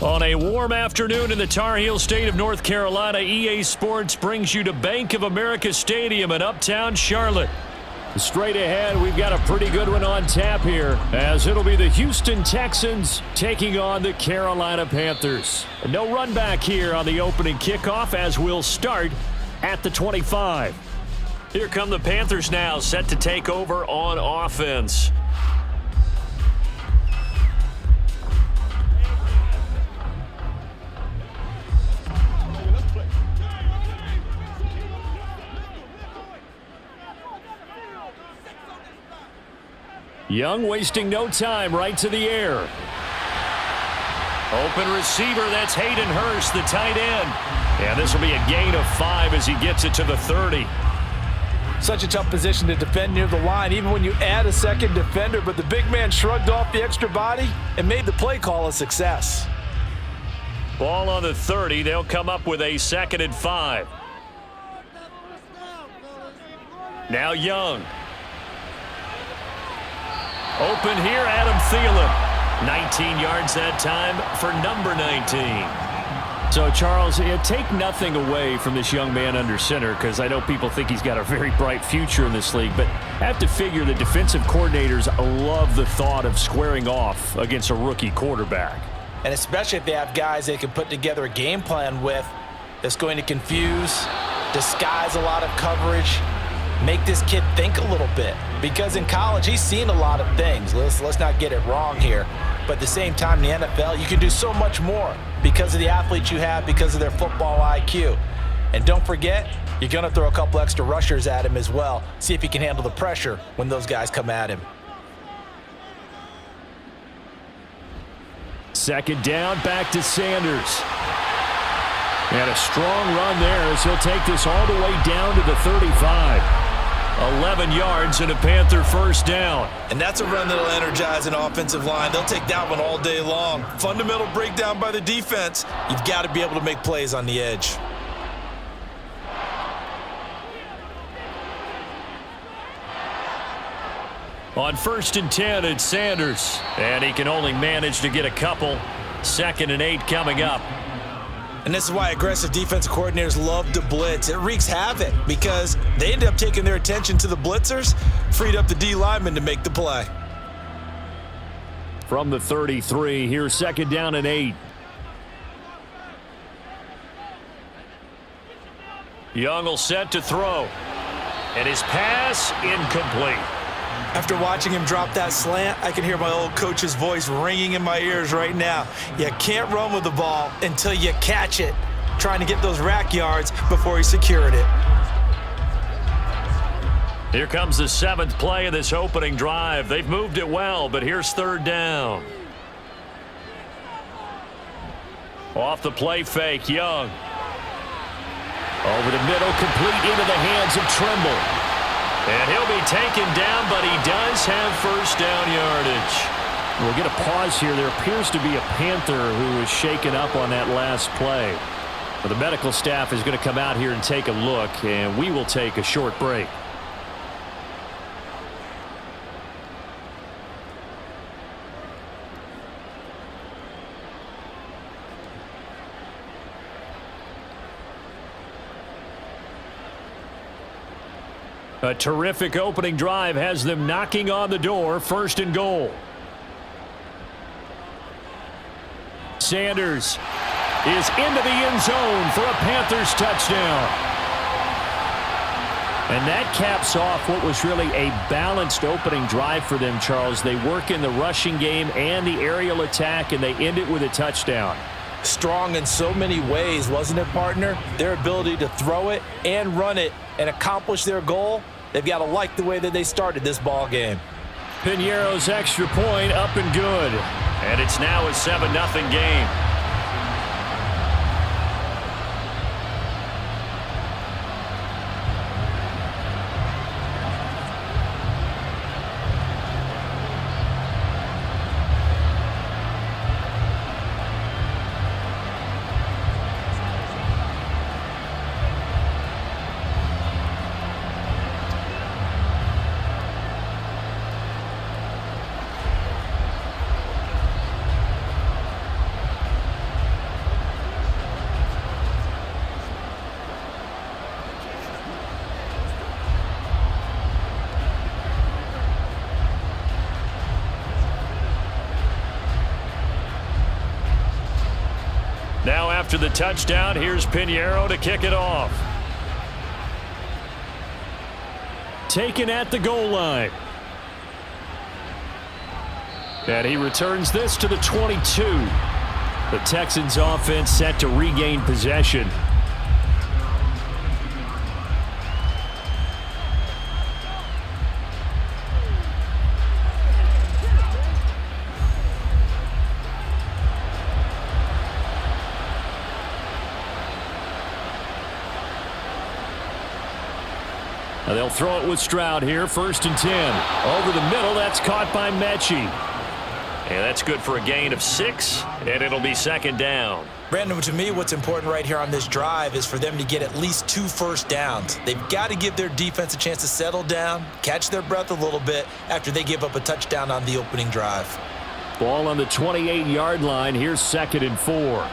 On a warm afternoon in the Tar Heel state of North Carolina, EA Sports brings you to Bank of America Stadium in uptown Charlotte. Straight ahead, we've got a pretty good one on tap here, as it'll be the Houston Texans taking on the Carolina Panthers. No run back here on the opening kickoff, as we'll start at the 25. Here come the Panthers now, set to take over on offense. Young wasting no time, right to the air. Open receiver, that's Hayden Hurst, the tight end. And this will be a gain of 5 as he gets it to the 30. Such a tough position to defend near the line, even when you add a second defender, but the big man shrugged off the extra body and made the play call a success. Ball on the 30, they'll come up with a 2nd and 5. Now Young. Open here, Adam Thielen. 19 yards that time for number 19. So, Charles, take nothing away from this young man under center, because I know people think he's got a very bright future in this league, but I have to figure the defensive coordinators love the thought of squaring off against a rookie quarterback. And especially if they have guys they can put together a game plan with that's going to confuse, disguise a lot of coverage, make this kid think a little bit. Because in college, he's seen a lot of things. Let's not get it wrong here. But at the same time, in the NFL, you can do so much more because of the athletes you have, because of their football IQ. And don't forget, you're going to throw a couple extra rushers at him as well. See if he can handle the pressure when those guys come at him. 2nd down, back to Sanders. And a strong run there as he'll take this all the way down to the 35. 11 yards and a Panther 1st down. And that's a run that'll energize an offensive line. They'll take that one all day long. Fundamental breakdown by the defense. You've got to be able to make plays on the edge. On 1st and 10, it's Sanders. And he can only manage to get a couple. 2nd and 8 coming up. And this is why aggressive defensive coordinators love to blitz. It wreaks havoc because they end up taking their attention to the blitzers, freed up the D lineman to make the play. From the 33, here's 2nd down and 8. Young will set to throw. And his pass incomplete. After watching him drop that slant, I can hear my old coach's voice ringing in my ears right now. You can't run with the ball until you catch it. Trying to get those rack yards before he secured it. Here comes the 7th play of this opening drive. They've moved it well, but here's 3rd down. Off the play fake, Young. Over the middle, complete into the hands of Trimble. And he'll be taken down, but he does have 1st down yardage. We'll get a pause here. There appears to be a Panther who is shaken up on that last play. But the medical staff is going to come out here and take a look, and we will take a short break. A terrific opening drive has them knocking on the door. 1st and goal. Sanders is into the end zone for a Panthers touchdown. And that caps off what was really a balanced opening drive for them, Charles. They work in the rushing game and the aerial attack, and they end it with a touchdown. Strong in so many ways, wasn't it, partner? Their ability to throw it and run it and accomplish their goal, they've got to like the way that they started this ball game. Piñeiro's extra point up and good. And it's now a 7-0 game. after the touchdown. Here's Pinheiro to kick it off. Taken at the goal line. And he returns this to the 22. The Texans offense set to regain possession. Now they'll throw it with Stroud here, 1st and 10. Over the middle, that's caught by Mechie. And that's good for a gain of 6, and it'll be 2nd down. Brandon, to me, what's important right here on this drive is for them to get at least 2 first downs. They've got to give their defense a chance to settle down, catch their breath a little bit after they give up a touchdown on the opening drive. Ball on the 28-yard line. Here's 2nd and 4.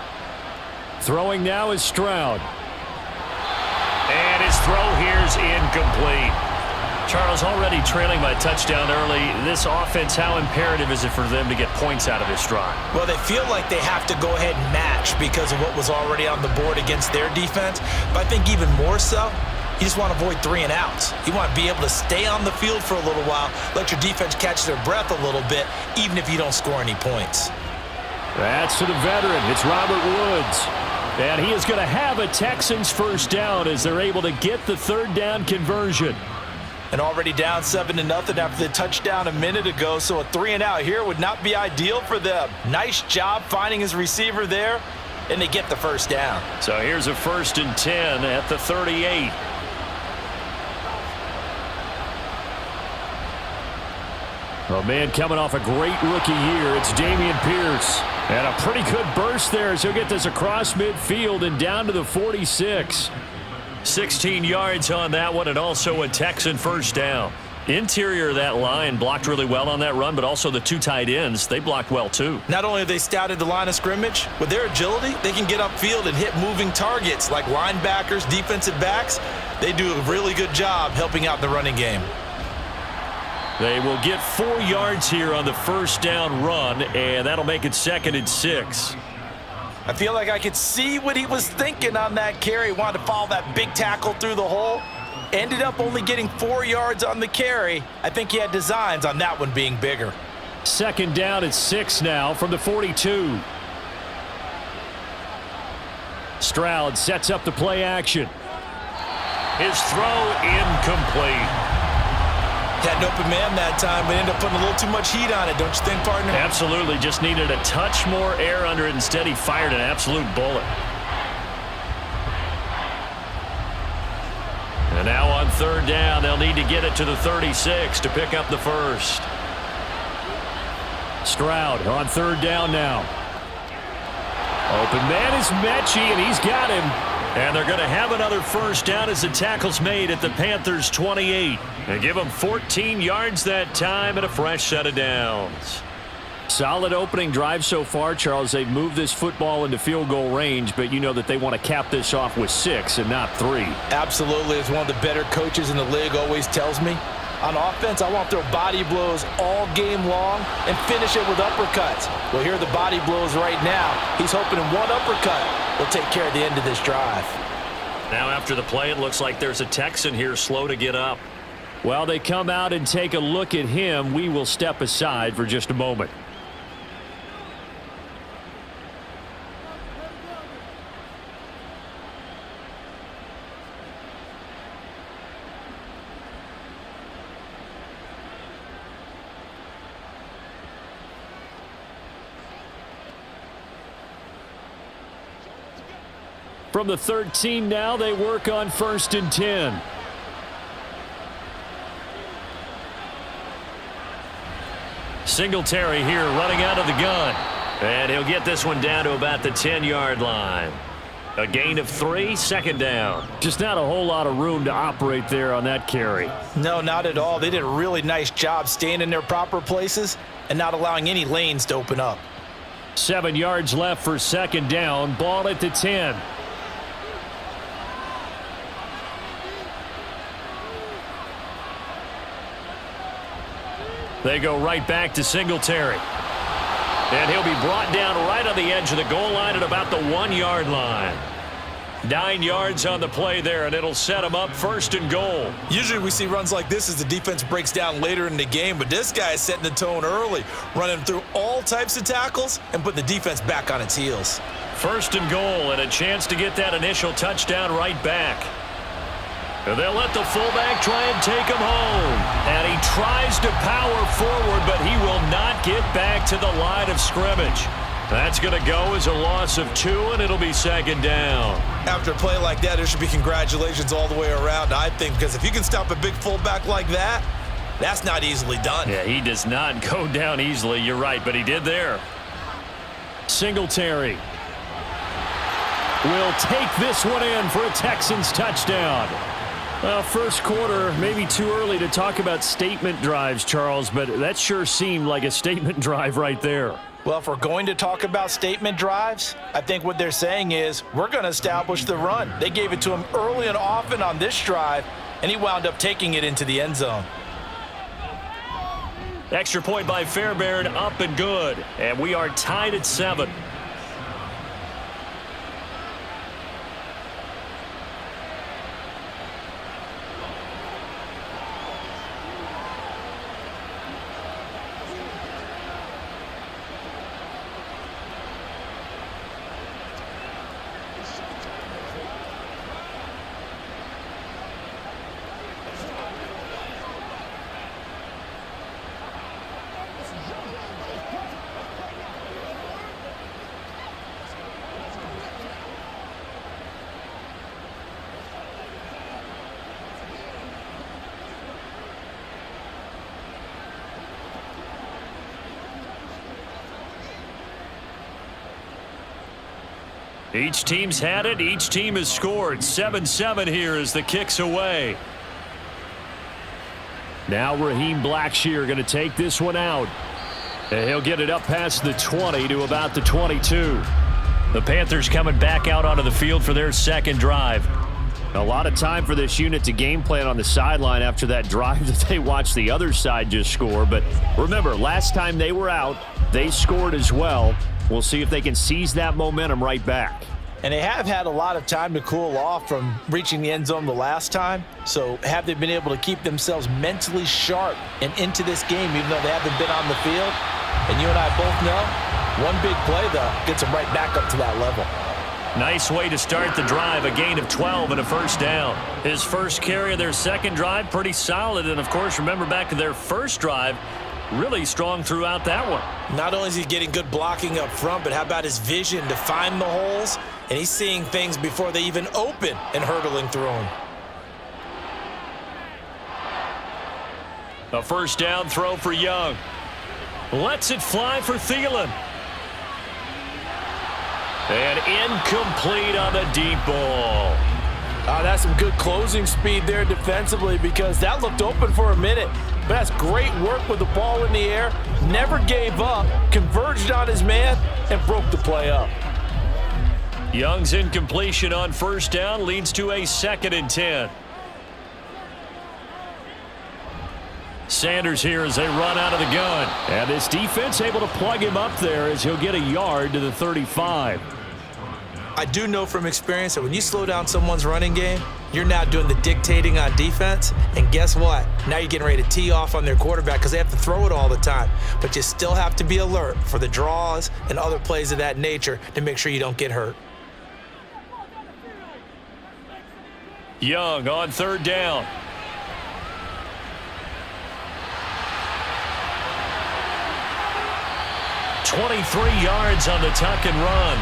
Throwing now is Stroud. And his throw here's incomplete. Charles, already trailing by touchdown early. This offense, how imperative is it for them to get points out of this drive? Well, they feel like they have to go ahead and match because of what was already on the board against their defense. But I think even more so, you just want to avoid 3 and outs. You want to be able to stay on the field for a little while, let your defense catch their breath a little bit, even if you don't score any points. That's to the veteran. It's Robert Woods. And he is going to have a Texans first down as they're able to get the 3rd down conversion. And already down 7-0 after the touchdown a minute ago, so a 3 and out here would not be ideal for them. Nice job finding his receiver there, and they get the first down. So here's a 1st and 10 at the 38. Oh, man, coming off a great rookie year, it's Dameon Pierce. And a pretty good burst there as he'll get this across midfield and down to the 46. 16 yards on that one, and also a Texan first down. Interior of that line blocked really well on that run, but also the 2 tight ends, they blocked well too. Not only have they scouted the line of scrimmage, with their agility, they can get upfield and hit moving targets like linebackers, defensive backs. They do a really good job helping out the running game. They will get 4 yards here on the first down run, and that'll make it 2nd and 6. I feel like I could see what he was thinking on that carry. He wanted to follow that big tackle through the hole. Ended up only getting 4 yards on the carry. I think he had designs on that one being bigger. 2nd down at 6 now from the 42. Stroud sets up the play action. His throw incomplete. Had an open man that time, but ended up putting a little too much heat on it, don't you think, partner? Absolutely. Just needed a touch more air under it. Instead, he fired an absolute bullet. And now on 3rd down, they'll need to get it to the 36 to pick up the first. Stroud on 3rd down now. Open man is Mechie, and he's got him. And they're going to have another first down as the tackle's made at the Panthers' 28. They give them 14 yards that time and a fresh set of downs. Solid opening drive so far, Charles. They've moved this football into field goal range, but you know that they want to cap this off with 6 and not 3. Absolutely. As one of the better coaches in the league always tells me, on offense, I want to throw body blows all game long and finish it with uppercuts. Well, here are the body blows right now. He's hoping in one uppercut will take care of the end of this drive. Now after the play, it looks like there's a Texan here slow to get up. While they come out and take a look at him, we will step aside for just a moment. From the 13 now, they work on 1st and 10. Singletary here running out of the gun. And he'll get this one down to about the 10-yard line. A gain of 3, 2nd down. Just not a whole lot of room to operate there on that carry. No, not at all. They did a really nice job staying in their proper places and not allowing any lanes to open up. 7 yards left for 2nd down. Ball at the 10. They go right back to Singletary. And he'll be brought down right on the edge of the goal line at about the 1-yard line. 9 yards on the play there, and it'll set him up 1st and goal. Usually we see runs like this as the defense breaks down later in the game, but this guy is setting the tone early, running through all types of tackles and putting the defense back on its heels. 1st and goal, and a chance to get that initial touchdown right back. They'll let the fullback try and take him home. And he tries to power forward, but he will not get back to the line of scrimmage. That's going to go as a loss of 2, and it'll be 2nd down. After a play like that, there should be congratulations all the way around, I think, because if you can stop a big fullback like that, that's not easily done. Yeah, he does not go down easily. You're right, but he did there. Singletary will take this one in for a Texans touchdown. Well, first quarter, maybe too early to talk about statement drives, Charles, but that sure seemed like a statement drive right there. Well, if we're going to talk about statement drives, I think what they're saying is we're going to establish the run. They gave it to him early and often on this drive, and he wound up taking it into the end zone. Extra point by Fairbairn, up and good. And we are tied at 7. Each team's had it. Each team has scored. 7-7 here as the kick's away. Now Raheem Blackshear going to take this one out. And he'll get it up past the 20 to about the 22. The Panthers coming back out onto the field for their 2nd drive. A lot of time for this unit to game plan on the sideline after that drive that they watched the other side just score. But remember, last time they were out, they scored as well. We'll see if they can seize that momentum right back. And they have had a lot of time to cool off from reaching the end zone the last time. So have they been able to keep themselves mentally sharp and into this game even though they haven't been on the field? And you and I both know one big play, though, gets them right back up to that level. Nice way to start the drive, a gain of 12 and a 1st down. His first carry of their 2nd drive, pretty solid. And, of course, remember back to their first drive, really strong throughout that one. Not only is he getting good blocking up front, but how about his vision to find the holes? And he's seeing things before they even open and hurdling through them. A 1st down throw for Young. Lets it fly for Thielen. And incomplete on the deep ball. That's some good closing speed there defensively because that looked open for a minute. But that's great work with the ball in the air. Never gave up, converged on his man, and broke the play up. Young's incompletion on 1st down leads to a 2nd and 10. Sanders here as they run out of the gun. And this defense able to plug him up there as he'll get a yard to the 35. I do know from experience that when you slow down someone's running game, you're now doing the dictating on defense. And guess what? Now you're getting ready to tee off on their quarterback because they have to throw it all the time. But you still have to be alert for the draws and other plays of that nature to make sure you don't get hurt. Young on 3rd down. $23 yards on the tuck and run.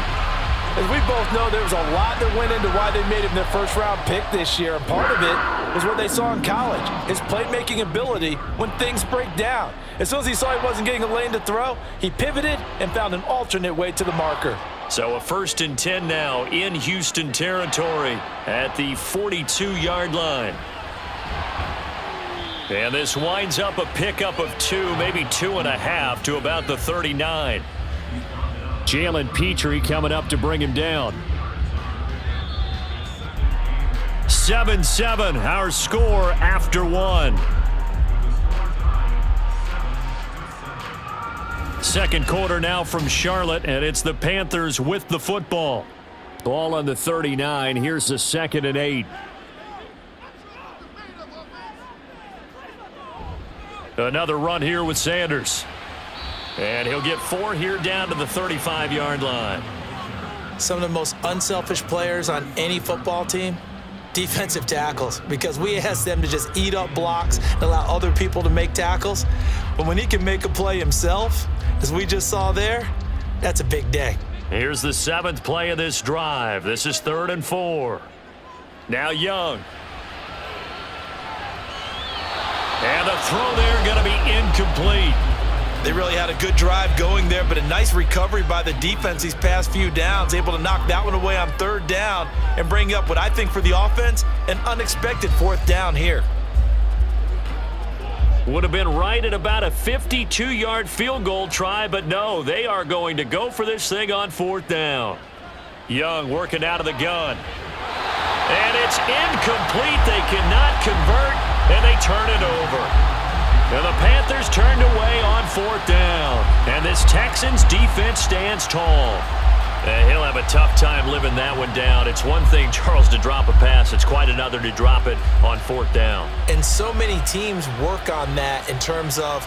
As we both know, there was a lot that went into why they made him their 1st-round pick this year. And part of it was what they saw in college, his playmaking ability when things break down. As soon as he saw he wasn't getting a lane to throw, he pivoted and found an alternate way to the marker. So a 1st and 10 now in Houston territory at the 42-yard line. And this winds up a pickup of 2, maybe 2.5 to about the 39. Jalen Petrie coming up to bring him down. 7-7, our score after 1. Second quarter now from Charlotte, and it's the Panthers with the football. Ball on the 39. Here's the 2nd and 8. Another run here with Sanders. And he'll get 4 here down to the 35-yard line. Some of the most unselfish players on any football team, defensive tackles, because we ask them to just eat up blocks and allow other people to make tackles. But when he can make a play himself, as we just saw there, that's a big day. Here's the 7th play of this drive. This is 3rd and 4. Now Young. And the throw there going to be incomplete. They really had a good drive going there, but a nice recovery by the defense these past few downs, able to knock that one away on 3rd down and bring up what I think for the offense, an unexpected 4th down here. Would have been right at about a 52-yard field goal try, but no, they are going to go for this thing on 4th down. Young working out of the gun. And it's incomplete. They cannot convert, and they turn it over. And the Panthers turned away on 4th down. And this Texans defense stands tall. He'll have a tough time living that one down. It's one thing, Charles, to drop a pass. It's quite another to drop it on 4th down. And so many teams work on that in terms of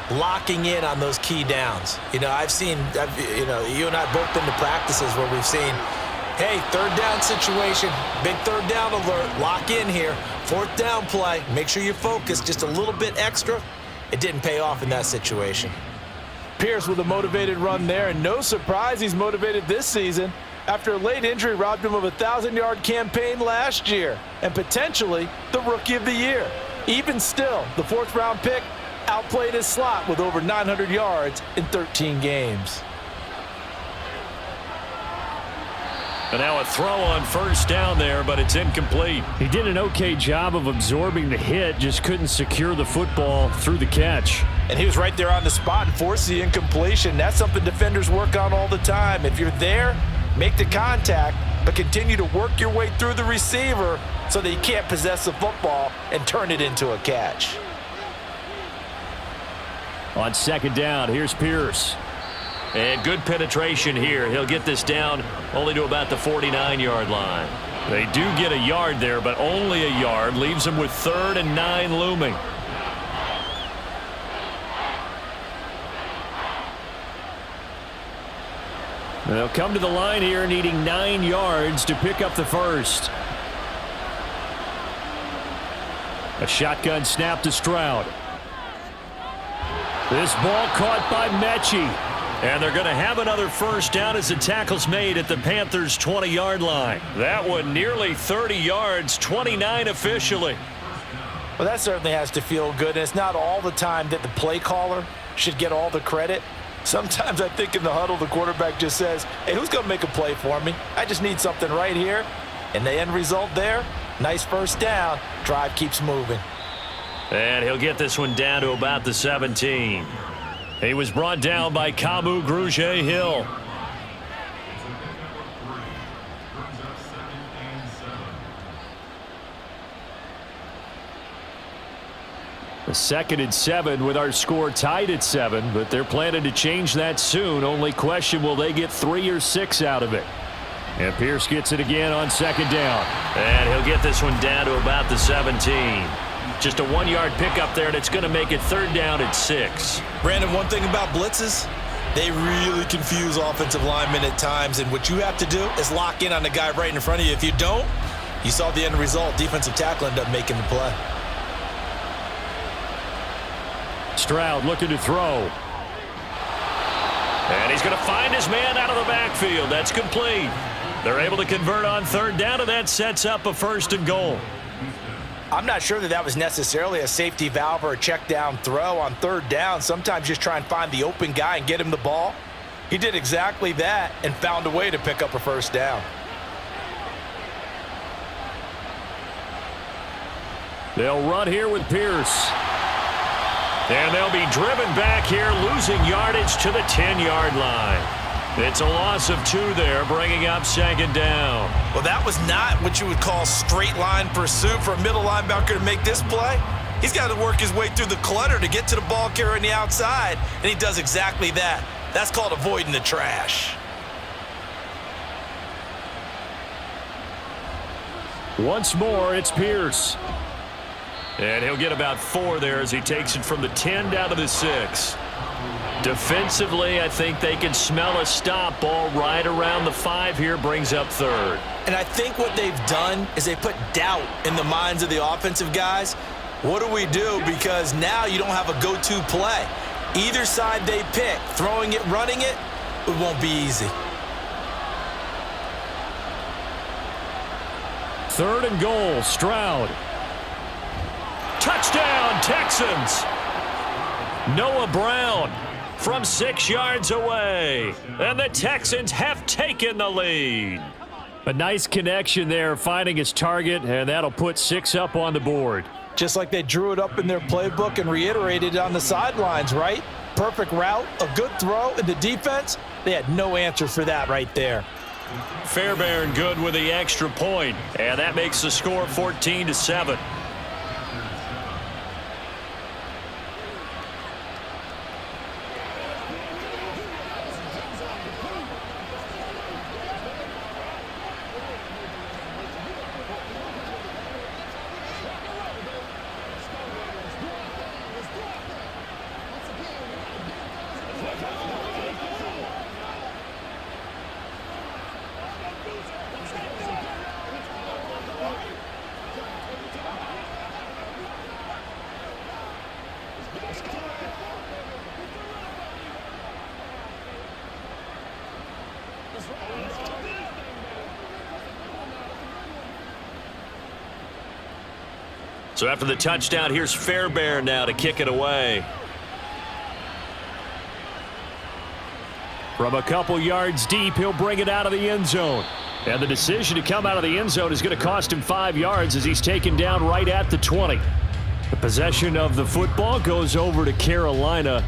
locking in on those key downs. You know, you and I both been to practices where we've seen, hey, 3rd down situation, big 3rd down alert, lock in here. 4th down play, make sure you focus just a little bit extra. It didn't pay off in that situation. Pierce with a motivated run there, and no surprise he's motivated this season after a late injury robbed him of a 1,000-yard campaign last year and potentially the Rookie of the Year. Even still, the 4th-round pick outplayed his slot with over 900 yards in 13 games. And now a throw on 1st down there, but it's incomplete. He did an okay job of absorbing the hit, just couldn't secure the football through the catch. And he was right there on the spot and forced the incompletion. That's something defenders work on all the time. If you're there, make the contact, but continue to work your way through the receiver so that you can't possess the football and turn it into a catch. On 2nd down, here's Pierce. And good penetration here. He'll get this down only to about the 49-yard line. They do get a yard there, but only a yard. Leaves them with 3rd and 9 looming. They'll come to the line here needing 9 yards to pick up the 1st. A shotgun snap to Stroud. This ball caught by Mechie. And they're going to have another 1st down as the tackle's made at the Panthers' 20-yard line. That one nearly 30 yards, 29 officially. Well, that certainly has to feel good, and it's not all the time that the play caller should get all the credit. Sometimes I think in the huddle, the quarterback just says, hey, who's going to make a play for me? I just need something right here. And the end result there, nice 1st down. Drive keeps moving. And he'll get this one down to about the 17. He was brought down by Kamu Grugier-Hill. The 2nd and 7 with our score tied at 7, but they're planning to change that soon. Only question, will they get 3 or 6 out of it? And Pierce gets it again on 2nd down. And he'll get this one down to about the 17. Just a 1-yard pickup there, and it's going to make it 3rd down at 6. Brandon, one thing about blitzes, they really confuse offensive linemen at times, and what you have to do is lock in on the guy right in front of you. If you don't, you saw the end result. Defensive tackle ended up making the play. Stroud looking to throw. And he's going to find his man out of the backfield. That's complete. They're able to convert on 3rd down, and that sets up a 1st and goal. I'm not sure that was necessarily a safety valve or a check down throw on 3rd down. Sometimes just try and find the open guy and get him the ball. He did exactly that and found a way to pick up a 1st down. They'll run here with Pierce. And they'll be driven back here, losing yardage to the 10-yard line. It's a loss of 2 there, bringing up 2nd down. Well, that was not what you would call straight line pursuit for a middle linebacker to make this play. He's got to work his way through the clutter to get to the ball carrier on the outside, and he does exactly that. That's called avoiding the trash. Once more, it's Pierce. And he'll get about 4 there as he takes it from the 10 down to the 6. Defensively, I think they can smell a stop. Ball right around the 5 here, brings up 3rd. And I think what they've done is they put doubt in the minds of the offensive guys. What do we do? Because now you don't have a go-to play. Either side they pick, throwing it, running it, it won't be easy. 3rd and goal, Stroud. Touchdown, Texans. Noah Brown from 6 yards away. And the Texans have taken the lead. A nice connection there, finding his target, and that'll put 6 up on the board. Just like they drew it up in their playbook and reiterated it on the sidelines, right? Perfect route, a good throw, and the defense, they had no answer for that right there. Fairbairn good with the extra point, and that makes the score 14-7. So after the touchdown, here's Fairbairn now to kick it away. From a couple yards deep, he'll bring it out of the end zone. And the decision to come out of the end zone is going to cost him 5 yards as he's taken down right at the 20. The possession of the football goes over to Carolina.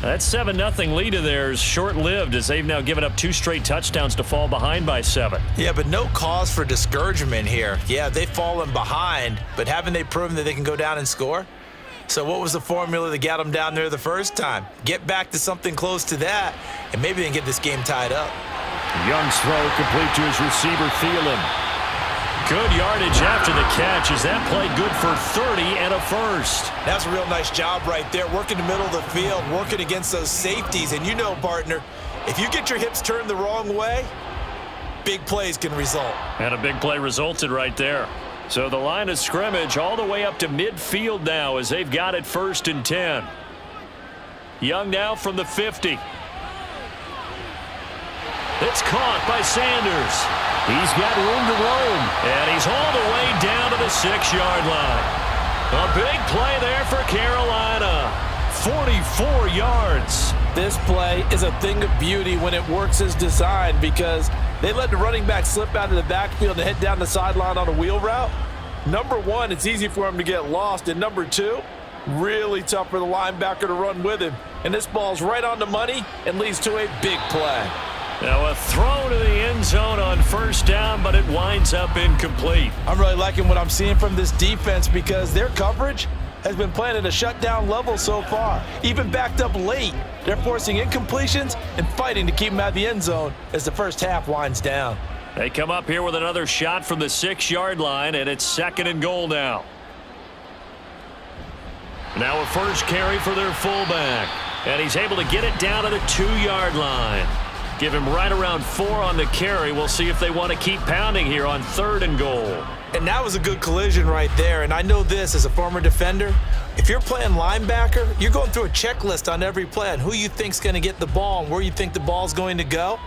That 7-0 lead of theirs short-lived as they've now given up 2 straight touchdowns to fall behind by 7. Yeah, but no cause for discouragement here. Yeah, they've fallen behind, but haven't they proven that they can go down and score? So what was the formula that got them down there the first time? Get back to something close to that, and maybe they can get this game tied up. Young's throw complete to his receiver, Thielen. Good yardage after the catch. Is that play good for 30 and a first? That's a real nice job right there, working the middle of the field, working against those safeties. And you know, partner, if you get your hips turned the wrong way, big plays can result. And a big play resulted right there. So the line of scrimmage all the way up to midfield now as they've got it 1st and 10. Young now from the 50. It's caught by Sanders. He's got room to roam, and he's all the way down to the 6-yard line. A big play there for Carolina. 44 yards. This play is a thing of beauty when it works as designed because they let the running back slip out of the backfield and head down the sideline on a wheel route. Number one, it's easy for him to get lost, and number two, really tough for the linebacker to run with him. And this ball's right on the money and leads to a big play. Now a throw to the end zone on 1st down, but it winds up incomplete. I'm really liking what I'm seeing from this defense because their coverage has been playing at a shutdown level so far. Even backed up late, they're forcing incompletions and fighting to keep them out of the end zone as the first half winds down. They come up here with another shot from the 6-yard line, and it's 2nd and goal now. Now a first carry for their fullback, and he's able to get it down to the 2-yard line. Give him right around 4 on the carry. We'll see if they want to keep pounding here on 3rd and goal. And that was a good collision right there. And I know this as a former defender. If you're playing linebacker, you're going through a checklist on every play on who you think's going to get the ball and where you think the ball's going to go.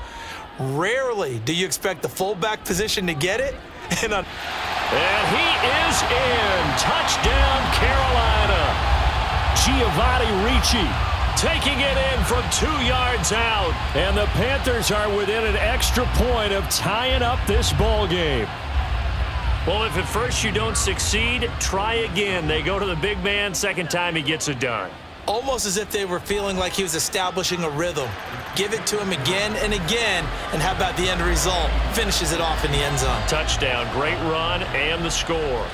Rarely do you expect the fullback position to get it. And he is in. Touchdown, Carolina. Giovanni Ricci taking it in from 2 yards out. And the Panthers are within an extra point of tying up this ball game. Well, if at first you don't succeed, try again. They go to the big man. 2nd time he gets it done. Almost as if they were feeling like he was establishing a rhythm. Give it to him again and again, and how about the end result? Finishes it off in the end zone. Touchdown, great run, and the score.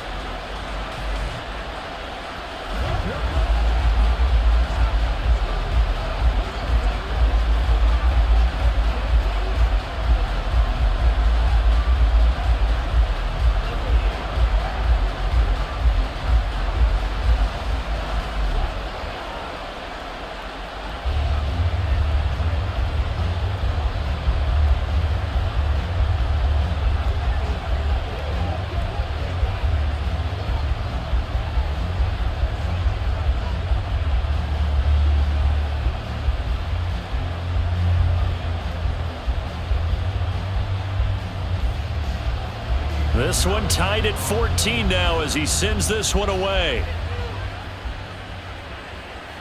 This one tied at 14 now as he sends this one away.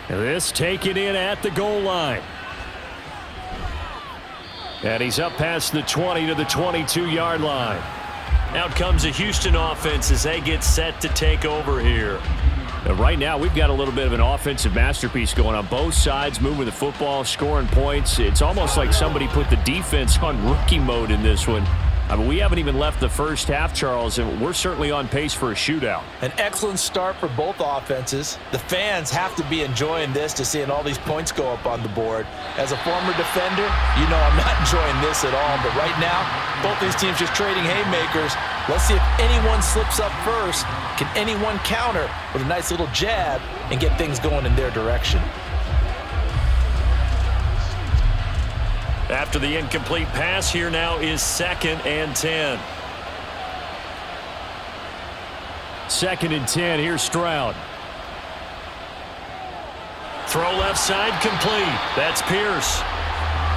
This taken in at the goal line. And he's up past the 20 to the 22-yard line. Out comes the Houston offense as they get set to take over here. Right now, we've got a little bit of an offensive masterpiece going on. Both sides moving the football, scoring points. It's almost like somebody put the defense on rookie mode in this one. I mean, we haven't even left the first half, Charles, and we're certainly on pace for a shootout. An excellent start for both offenses. The fans have to be enjoying this to seeing all these points go up on the board. As a former defender, you know I'm not enjoying this at all. But right now, both these teams just trading haymakers. Let's see if anyone slips up first. Can anyone counter with a nice little jab and get things going in their direction? After the incomplete pass, here now is 2nd and 10. 2nd and 10, here's Stroud. Throw left side complete. That's Pierce.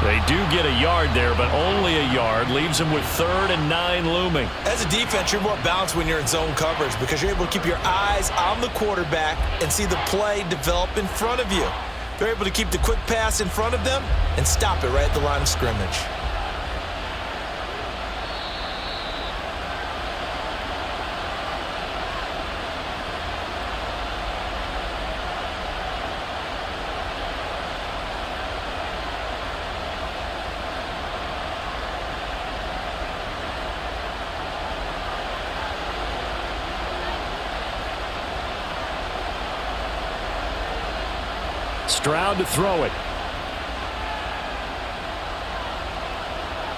They do get a yard there, but only a yard. Leaves them with 3rd and 9 looming. As a defense, you're more balanced when you're in zone coverage because you're able to keep your eyes on the quarterback and see the play develop in front of you. They're able to keep the quick pass in front of them and stop it right at the line of scrimmage. Stroud to throw it.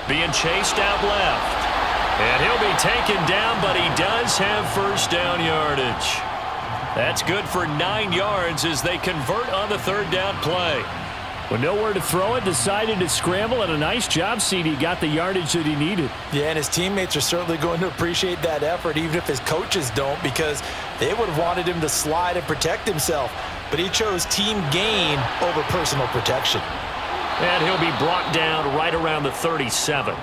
Being chased out left. And he'll be taken down, but he does have first down yardage. That's good for 9 yards as they convert on the 3rd down play. With nowhere to throw it, decided to scramble, and a nice job, CD. Got the yardage that he needed. Yeah, and his teammates are certainly going to appreciate that effort, even if his coaches don't, because they would have wanted him to slide and protect himself. But he chose team gain over personal protection. And he'll be brought down right around the 37.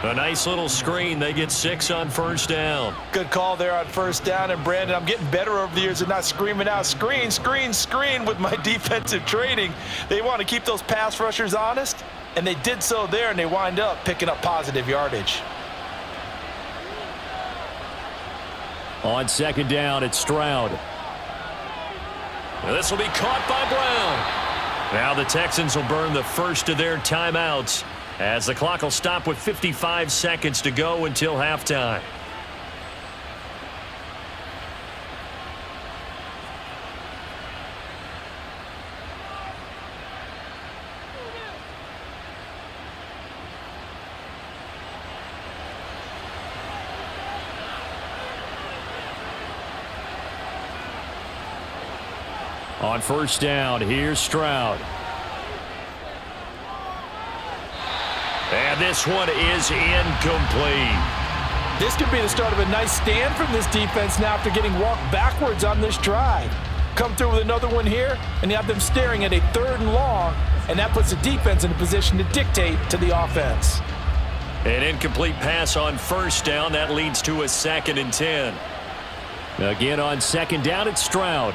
A nice little screen. They get 6 on first down. Good call there on first down. And, Brandon, I'm getting better over the years of not screaming out, screen, screen, screen with my defensive training. They want to keep those pass rushers honest, and they did so there, and they wind up picking up positive yardage. On 2nd down, it's Stroud. This will be caught by Brown. Now the Texans will burn the first of their timeouts as the clock will stop with 55 seconds to go until halftime. On first down, here's Stroud. And this one is incomplete. This could be the start of a nice stand from this defense now after getting walked backwards on this drive. Come through with another one here, and you have them staring at a 3rd and long, and that puts the defense in a position to dictate to the offense. An incomplete pass on first down. That leads to a 2nd and 10. Again on 2nd down, it's Stroud.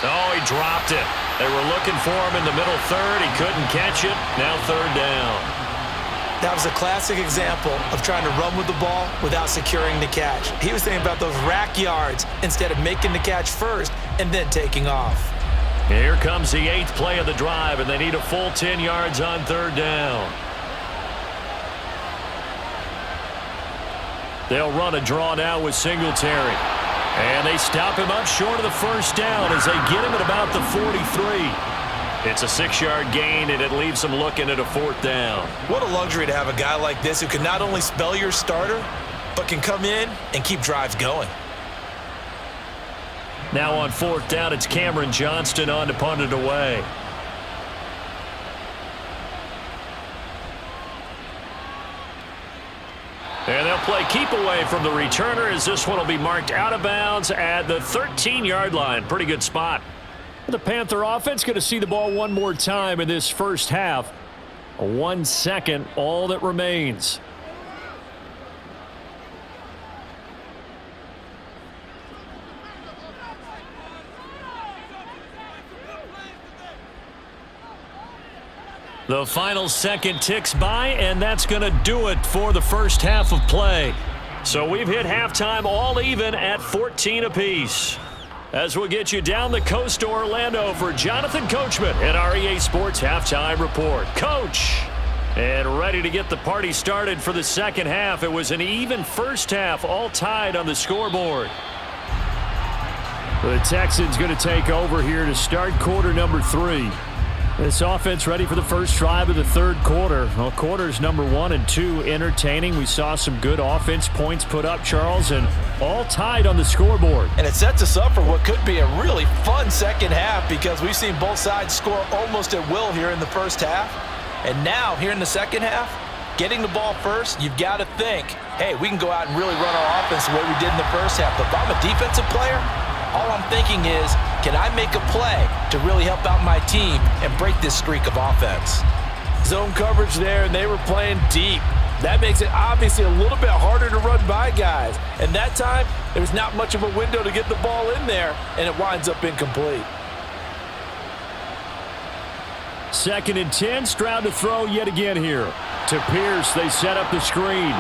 Oh, he dropped it. They were looking for him in the middle 3rd. He couldn't catch it. Now 3rd down. That was a classic example of trying to run with the ball without securing the catch. He was thinking about those rack yards instead of making the catch first and then taking off. Here comes the 8th play of the drive, and they need a full 10 yards on 3rd down. They'll run a draw now with Singletary. And they stop him up short of the first down as they get him at about the 43. It's a 6-yard gain, and it leaves them looking at a 4th down. What a luxury to have a guy like this who can not only spell your starter, but can come in and keep drives going. Now on 4th down, it's Cameron Johnston on to punt it away. And they'll play keep away from the returner as this one will be marked out of bounds at the 13-yard line. Pretty good spot. The Panther offense going to see the ball one more time in this first half. 1 second, all that remains. The final second ticks by, and that's going to do it for the first half of play. So we've hit halftime all even at 14 apiece. As we'll get you down the coast to Orlando for Jonathan Coachman at our EA Sports Halftime Report. Coach, and ready to get the party started for the second half. It was an even first half, all tied on the scoreboard. The Texans going to take over here to start quarter number 3. This offense ready for the first drive of the third quarter. Well, quarters number 1 and 2 entertaining. We saw some good offense points put up, Charles, and all tied on the scoreboard. And it sets us up for what could be a really fun second half because we've seen both sides score almost at will here in the first half. And now, here in the second half, getting the ball first, you've got to think, hey, we can go out and really run our offense the way we did in the first half. But if I'm a defensive player, all I'm thinking is, can I make a play to really help out my team and break this streak of offense? Zone coverage there, and they were playing deep. That makes it obviously a little bit harder to run by guys. And that time, there was not much of a window to get the ball in there, and it winds up incomplete. 2nd and 10, Stroud to throw yet again here. To Pierce, they set up the screen.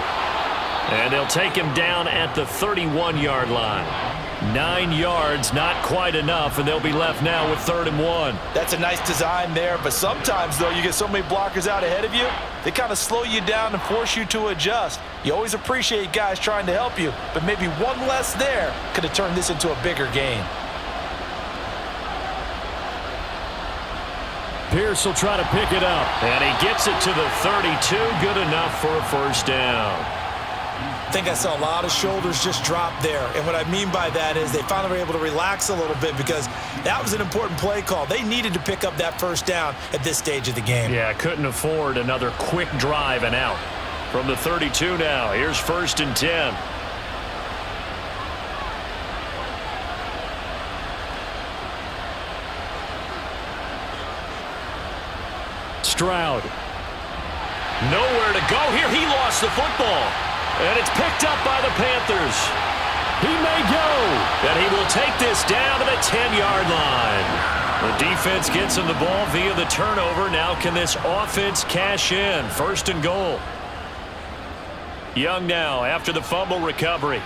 And they'll take him down at the 31-yard line. 9 yards, not quite enough, and they'll be left now with 3rd and 1. That's a nice design there, but sometimes, though, you get so many blockers out ahead of you, they kind of slow you down and force you to adjust. You always appreciate guys trying to help you, but maybe one less there could have turned this into a bigger game. Pierce will try to pick it up, and he gets it to the 32, good enough for a first down. I think I saw a lot of shoulders just drop there. And what I mean by that is they finally were able to relax a little bit because that was an important play call. They needed to pick up that first down at this stage of the game. Yeah, couldn't afford another quick drive and out. From the 32 now, here's 1st and 10. Stroud. Nowhere to go here. He lost the football. And it's picked up by the Panthers. He may go. And he will take this down to the 10-yard line. The defense gets him the ball via the turnover. Now can this offense cash in? 1st and goal. Young now after the fumble recovery.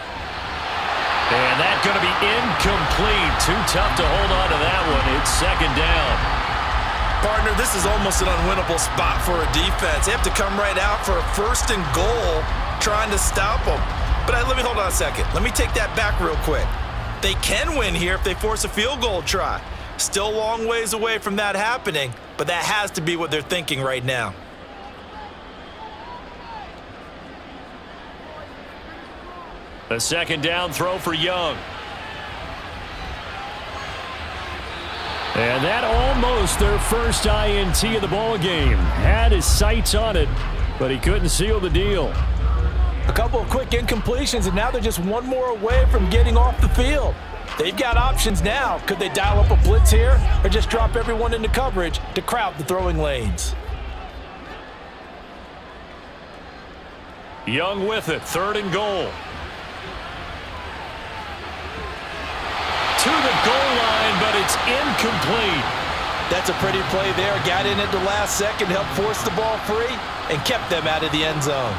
And that's going to be incomplete. Too tough to hold on to that one. It's 2nd down. Partner, this is almost an unwinnable spot for a defense. They have to come right out for a 1st and goal trying to stop them. But let me hold on a second. Let me take that back real quick. They can win here if they force a field goal try. Still a long ways away from that happening, but that has to be what they're thinking right now. A 2nd down throw for Young. And that almost their first INT of the ball game. Had his sights on it, but he couldn't seal the deal. A couple of quick incompletions, and now they're just one more away from getting off the field. They've got options now. Could they dial up a blitz here or just drop everyone into coverage to crowd the throwing lanes? Young with it, 3rd and goal. To the goal line, but it's incomplete. That's a pretty play there. Got in at the last second, helped force the ball free, and kept them out of the end zone.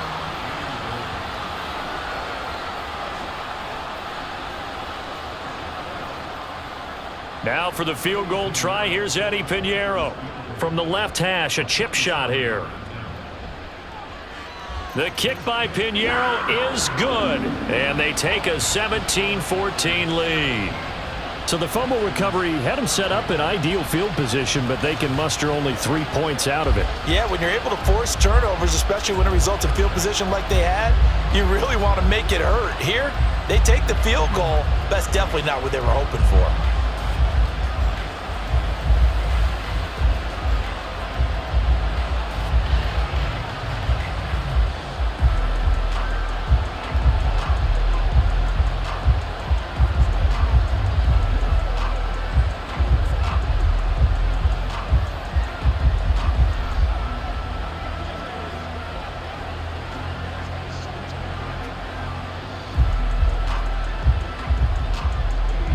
Now for the field goal try, here's Eddie Pinheiro. From the left hash, a chip shot here. The kick by Pinheiro is good, and they take a 17-14 lead. So the fumble recovery had them set up in ideal field position, but they can muster only 3 points out of it. Yeah, when you're able to force turnovers, especially when it results in field position like they had, you really want to make it hurt. Here, they take the field goal. That's definitely not what they were hoping for.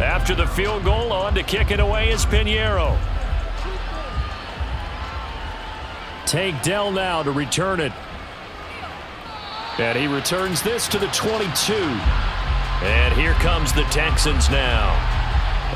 After the field goal, on to kick it away is Pinheiro. take Dell now to return it. And he returns this to the 22. And here comes the Texans now.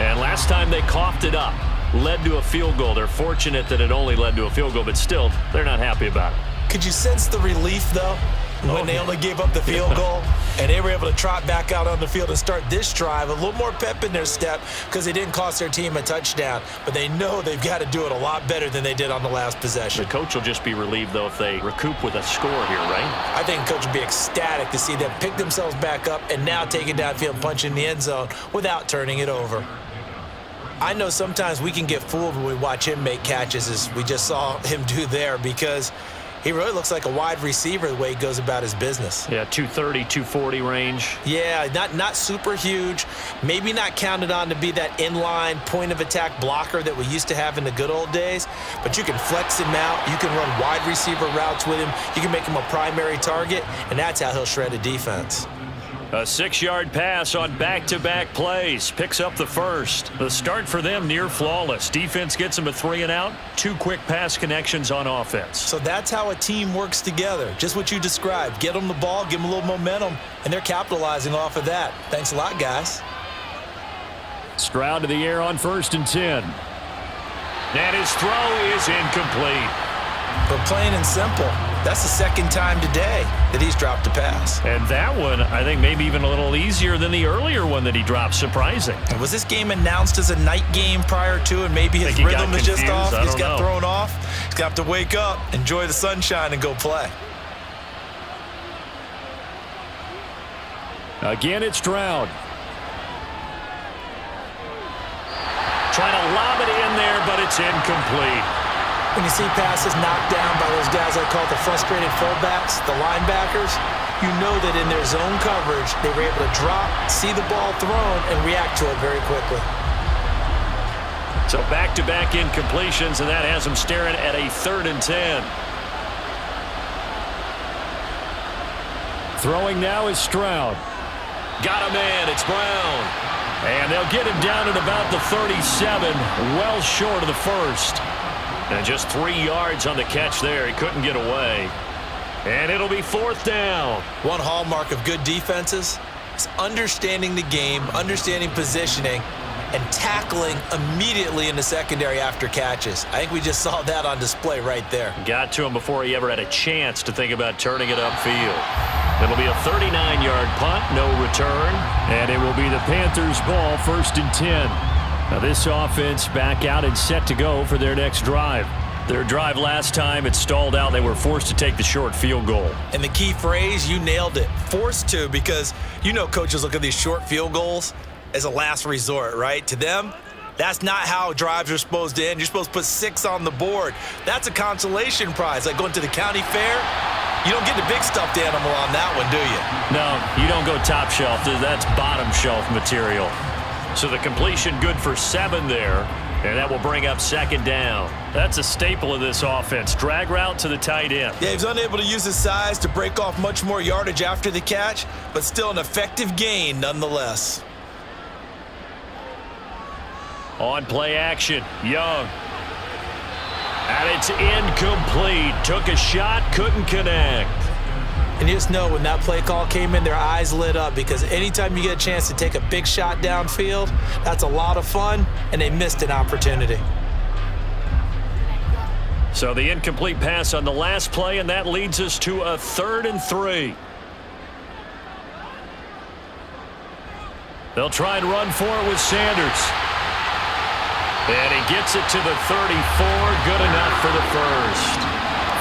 And last time they coughed it up, led to a field goal. They're fortunate that it only led to a field goal, but still, they're not happy about it. Could you sense the relief, though, when they only gave up the field goal and they were able to trot back out on the field and start this drive? A little more pep in their step because they didn't cost their team a touchdown, but they know they've got to do it a lot better than they did on the last possession. The coach will just be relieved, though, if they recoup with a score here, right? I think the coach would be ecstatic to see them pick themselves back up and now take it downfield and punch in the end zone without turning it over. I know sometimes we can get fooled when we watch him make catches, as we just saw him do there, because he really looks like a wide receiver the way he goes about his business. Yeah, 230, 240 range. Yeah, not super huge. Maybe not counted on to be that inline point-of-attack blocker that we used to have in the good old days. But you can flex him out. You can run wide receiver routes with him. You can make him a primary target, and that's how he'll shred a defense. A 6-yard pass on back-to-back plays. Picks up the first. The start for them near flawless. Defense gets them a 3-and-out. 2 quick pass connections on offense. So that's how a team works together. Just what you described. Get them the ball, give them a little momentum, and they're capitalizing off of that. Thanks a lot, guys. Stroud to the air on 1st and 10. And his throw is incomplete. But plain and simple, that's the second time today that he's dropped a pass. And that one, I think, maybe even a little easier than the earlier one that he dropped. Surprising. And was this game announced as a night game prior to, and maybe his rhythm is just off? He's got thrown off. He's got to wake up, enjoy the sunshine, and go play. Again, it's Stroud. Trying to lob it in there, but it's incomplete. When you see passes knocked down by those guys I call the frustrated fullbacks, the linebackers, you know that in their zone coverage, they were able to drop, see the ball thrown, and react to it very quickly. So back-to-back incompletions, and that has them staring at a 3rd and 10. Throwing now is Stroud. Got a man. It's Brown. And they'll get him down at about the 37, well short of the first. And just 3 yards on the catch there. He couldn't get away. And it'll be 4th down. One hallmark of good defenses is understanding the game, understanding positioning, and tackling immediately in the secondary after catches. I think we just saw that on display right there. Got to him before he ever had a chance to think about turning it upfield. It'll be a 39-yard punt, no return. And it will be the Panthers' ball, 1st and 10. Now this offense back out and set to go for their next drive. Their drive last time, it stalled out. They were forced to take the short field goal. And the key phrase, you nailed it. Forced to, because you know coaches look at these short field goals as a last resort, right? To them, that's not how drives are supposed to end. You're supposed to put 6 on the board. That's a consolation prize, like going to the county fair. You don't get the big stuffed animal on that one, do you? No, you don't go top shelf. That's bottom shelf material. So the completion good for 7 there, and that will bring up 2nd down. That's a staple of this offense. Drag route to the tight end. Yeah, he's unable to use his size to break off much more yardage after the catch, but still an effective gain nonetheless. On play action, Young. And it's incomplete. Took a shot, couldn't connect. And you just know when that play call came in, their eyes lit up, because anytime you get a chance to take a big shot downfield, that's a lot of fun, and they missed an opportunity. So the incomplete pass on the last play, and that leads us to a 3rd and 3. They'll try and run for it with Sanders. And he gets it to the 34. Good enough for the first.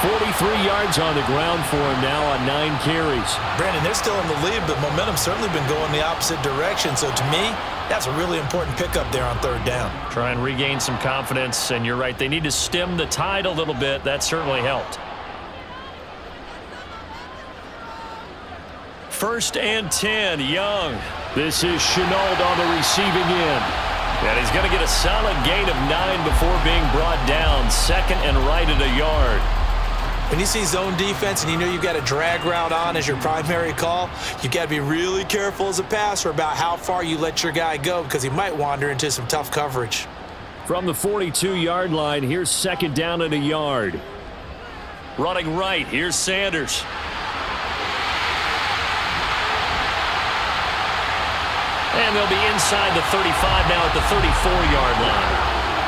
43 yards on the ground for him now on 9 carries. Brandon, they're still in the lead, but momentum's certainly been going the opposite direction. So to me, that's a really important pickup there on 3rd down. Try and regain some confidence, and you're right. They need to stem the tide a little bit. That certainly helped. 1st and 10, Young. This is Chenault on the receiving end. And he's going to get a solid gain of 9 before being brought down. 2nd and right at a yard. When you see zone defense and you know you've got a drag route on as your primary call, you've got to be really careful as a passer about how far you let your guy go, because he might wander into some tough coverage. From the 42-yard line, here's 2nd down at a yard. Running right, here's Sanders. And they'll be inside the 35 now at the 34-yard line.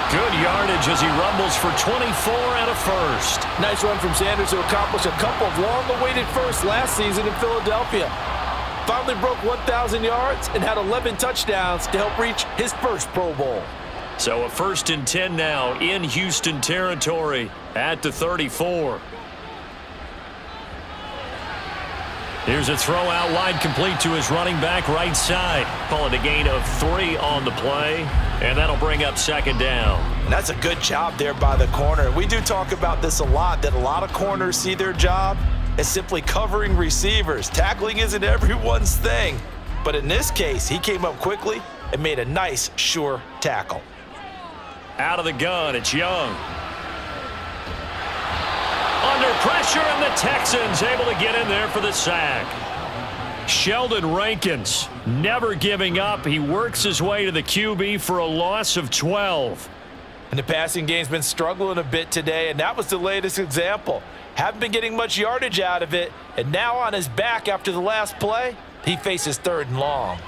Good yardage as he rumbles for 24 and a first. Nice run from Sanders to accomplish a couple of long-awaited firsts last season in Philadelphia. Finally broke 1,000 yards and had 11 touchdowns to help reach his first Pro Bowl. So a 1st and 10 now in Houston territory at the 34. Here's a throw out wide, complete to his running back right side. Call it a gain of 3 on the play, and that'll bring up 2nd down. And that's a good job there by the corner. We do talk about this a lot, that a lot of corners see their job as simply covering receivers. Tackling isn't everyone's thing. But in this case, he came up quickly and made a nice, sure tackle. Out of the gun, it's Young. Under pressure, and the Texans able to get in there for the sack. Sheldon Rankins never giving up. He works his way to the QB for a loss of 12. And the passing game's been struggling a bit today, and that was the latest example. Haven't been getting much yardage out of it, and now on his back after the last play, he faces 3rd and long.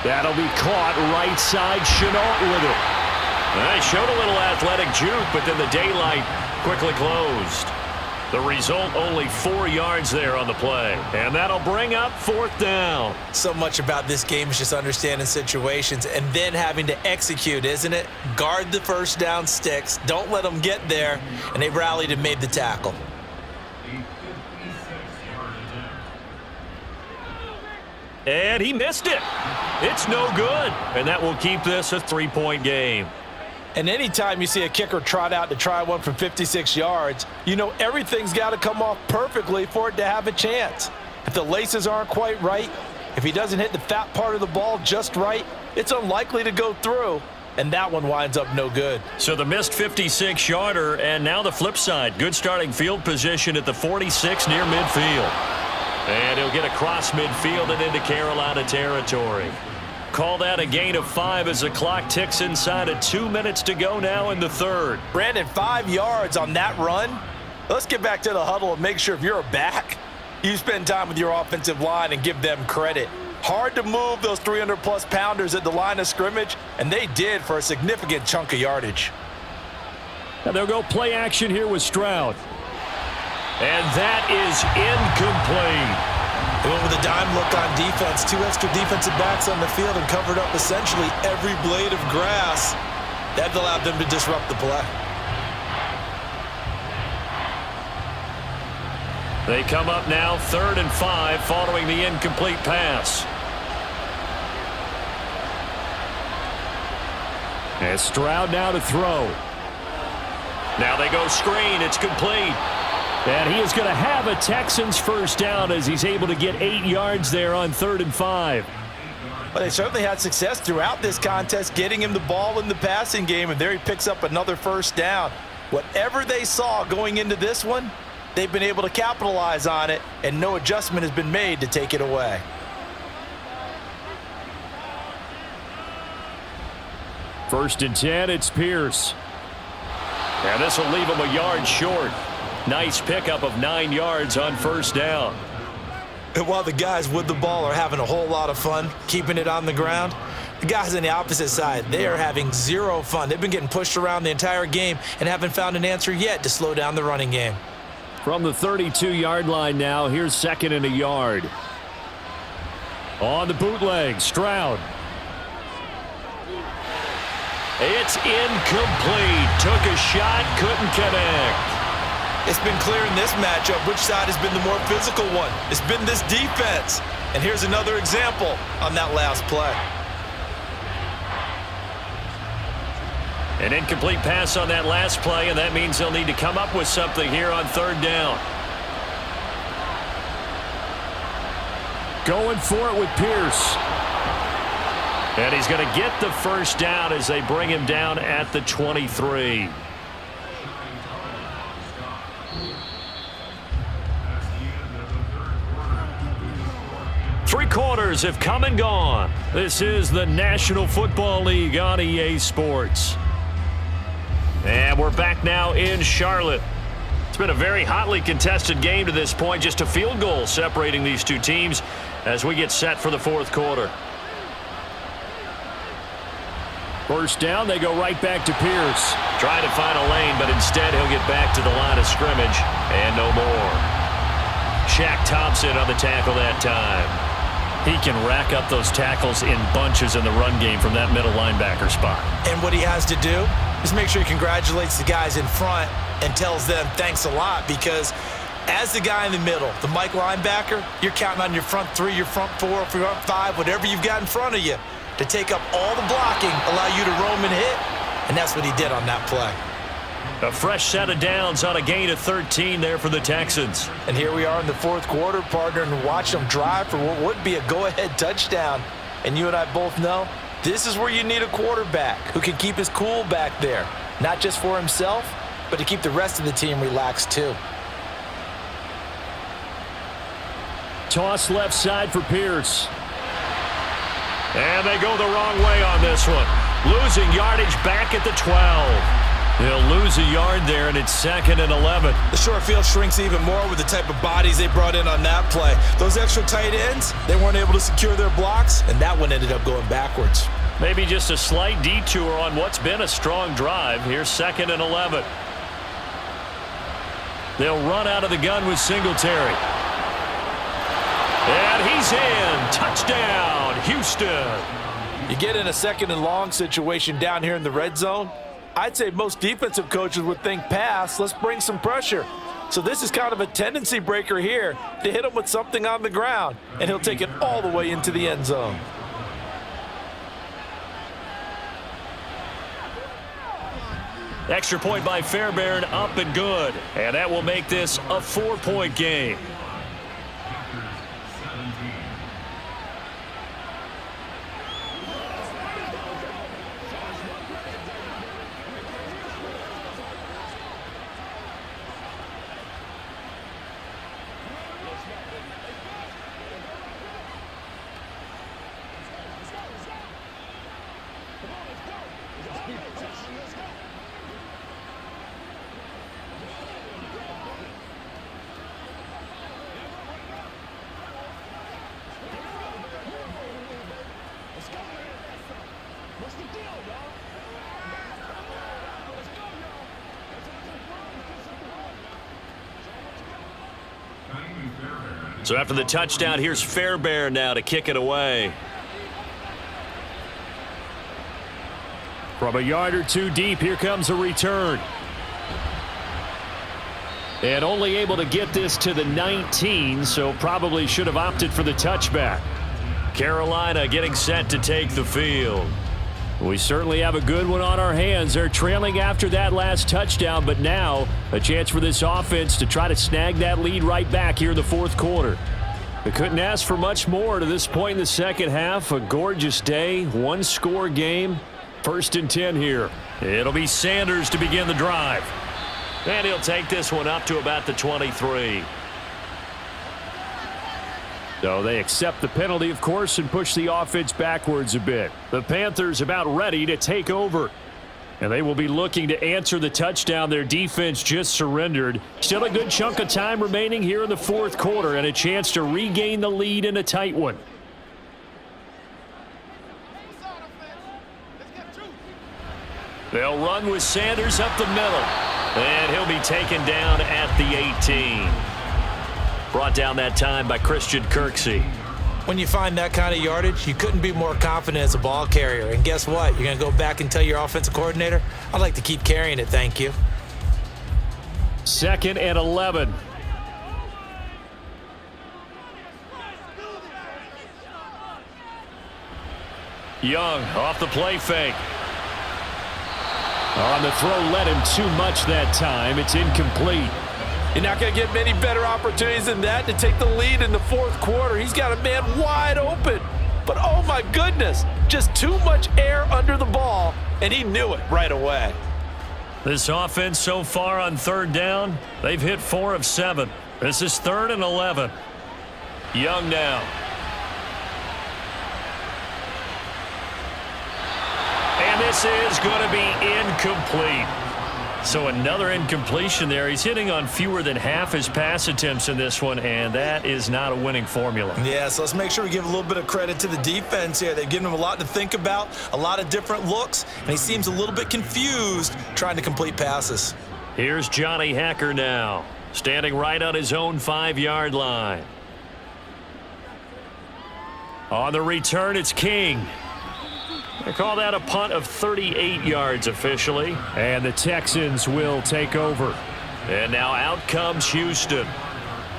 That'll be caught right side. Chenault with it. They showed a little athletic juke, but then the daylight quickly closed. The result, only 4 yards there on the play. And that'll bring up 4th down. So much about this game is just understanding situations and then having to execute, isn't it? Guard the first down sticks. Don't let them get there. And they rallied and made the tackle. And he missed it. It's no good. And that will keep this a 3-point game. And anytime you see a kicker trot out to try one from 56 yards, you know everything's got to come off perfectly for it to have a chance. If the laces aren't quite right, if he doesn't hit the fat part of the ball just right, it's unlikely to go through, and that one winds up no good. So the missed 56-yarder, and now the flip side. Good starting field position at the 46 near midfield. And he'll get across midfield and into Carolina territory. Call that a gain of 5 as the clock ticks inside of 2 minutes to go now in the 3rd. Brandon, 5 yards on that run. Let's get back to the huddle and make sure if you're a back, you spend time with your offensive line and give them credit. Hard to move those 300-plus pounders at the line of scrimmage, and they did for a significant chunk of yardage. And they'll go play action here with Stroud. And that is incomplete. They went with a dime look on defense. 2 extra defensive backs on the field and covered up essentially every blade of grass. That allowed them to disrupt the play. They come up now 3rd and 5 following the incomplete pass. And Stroud now to throw. Now they go screen. It's complete. And he is going to have a Texans first down as he's able to get 8 yards there on 3rd and 5. Well, they certainly had success throughout this contest getting him the ball in the passing game, and there he picks up another first down. Whatever they saw going into this one, they've been able to capitalize on it, and no adjustment has been made to take it away. First and 10, it's Pierce. And this will leave him a yard short. Nice pickup of 9 yards on first down. And while the guys with the ball are having a whole lot of fun keeping it on the ground, the guys on the opposite side, they are having zero fun. They've been getting pushed around the entire game and haven't found an answer yet to slow down the running game. From the 32-yard line now, here's 2nd and a yard. On the bootleg, Stroud. It's incomplete. Took a shot, couldn't connect. It's been clear in this matchup which side has been the more physical one. It's been this defense. And here's another example on that last play. An incomplete pass on that last play, and that means they'll need to come up with something here on 3rd down. Going for it with Pierce. And he's going to get the first down as they bring him down at the 23. Three quarters have come and gone. This is the National Football League on EA Sports. And we're back now in Charlotte. It's been a very hotly contested game to this point. Just a field goal separating these two teams as we get set for the fourth quarter. First down, they go right back to Pierce. Trying to find a lane, but instead he'll get back to the line of scrimmage. And no more. Shaq Thompson on the tackle that time. He can rack up those tackles in bunches in the run game from that middle linebacker spot. And what he has to do is make sure he congratulates the guys in front and tells them thanks a lot, because as the guy in the middle, the Mike linebacker, you're counting on your front three, your front four, front five, whatever you've got in front of you to take up all the blocking, allow you to roam and hit, and that's what he did on that play. A fresh set of downs on a gain of 13 there for the Texans. And here we are in the fourth quarter, partner, and watch them drive for what would be a go-ahead touchdown. And you and I both know this is where you need a quarterback who can keep his cool back there, not just for himself, but to keep the rest of the team relaxed too. Toss left side for Pierce. And they go the wrong way on this one. Losing yardage back at the 12. They'll lose a yard there, and it's 2nd and 11. The short field shrinks even more with the type of bodies they brought in on that play. Those extra tight ends, they weren't able to secure their blocks, and that one ended up going backwards. Maybe just a slight detour on what's been a strong drive. Here's 2nd and 11. They'll run out of the gun with Singletary. And he's in. Touchdown, Houston. You get in a 2nd and long situation down here in the red zone, I'd say most defensive coaches would think pass, let's bring some pressure. So this is kind of a tendency breaker here to hit him with something on the ground, and he'll take it all the way into the end zone. Extra point by Fairbairn, up and good. And that will make this a 4-point game. So after the touchdown, here's Fairbairn now to kick it away. From a yard or two deep, here comes a return. And only able to get this to the 19, so probably should have opted for the touchback. Carolina getting set to take the field. We certainly have a good one on our hands. They're trailing after that last touchdown, but now a chance for this offense to try to snag that lead right back here in the fourth quarter. They couldn't ask for much more to this point in the second half. A gorgeous day, one-score game. 1st and 10 here. It'll be Sanders to begin the drive. And he'll take this one up to about the 23. So they accept the penalty, of course, and push the offense backwards a bit. The Panthers about ready to take over. And they will be looking to answer the touchdown their defense just surrendered. Still a good chunk of time remaining here in the fourth quarter and a chance to regain the lead in a tight one. They'll run with Sanders up the middle. And he'll be taken down at the 18. Brought down that time by Christian Kirksey. When you find that kind of yardage, you couldn't be more confident as a ball carrier. And guess what? You're going to go back and tell your offensive coordinator, I'd like to keep carrying it, thank you. 2nd and 11. Young off the play fake. On the throw, led him too much that time. It's incomplete. You're not going to get many better opportunities than that to take the lead in the fourth quarter. He's got a man wide open. But, oh, my goodness, just too much air under the ball, and he knew it right away. This offense so far on 3rd down, they've hit 4 of 7. This is 3rd and 11. Young now. And this is going to be incomplete. So another incompletion there. He's hitting on fewer than half his pass attempts in this one, and that is not a winning formula. Yeah, so let's make sure we give a little bit of credit to the defense here. They've given him a lot to think about, a lot of different looks, and he seems a little bit confused trying to complete passes. Here's Johnny Hacker now, standing right on his own 5-yard line. On the return, it's King. They call that a punt of 38 yards officially. And the Texans will take over. And now out comes Houston.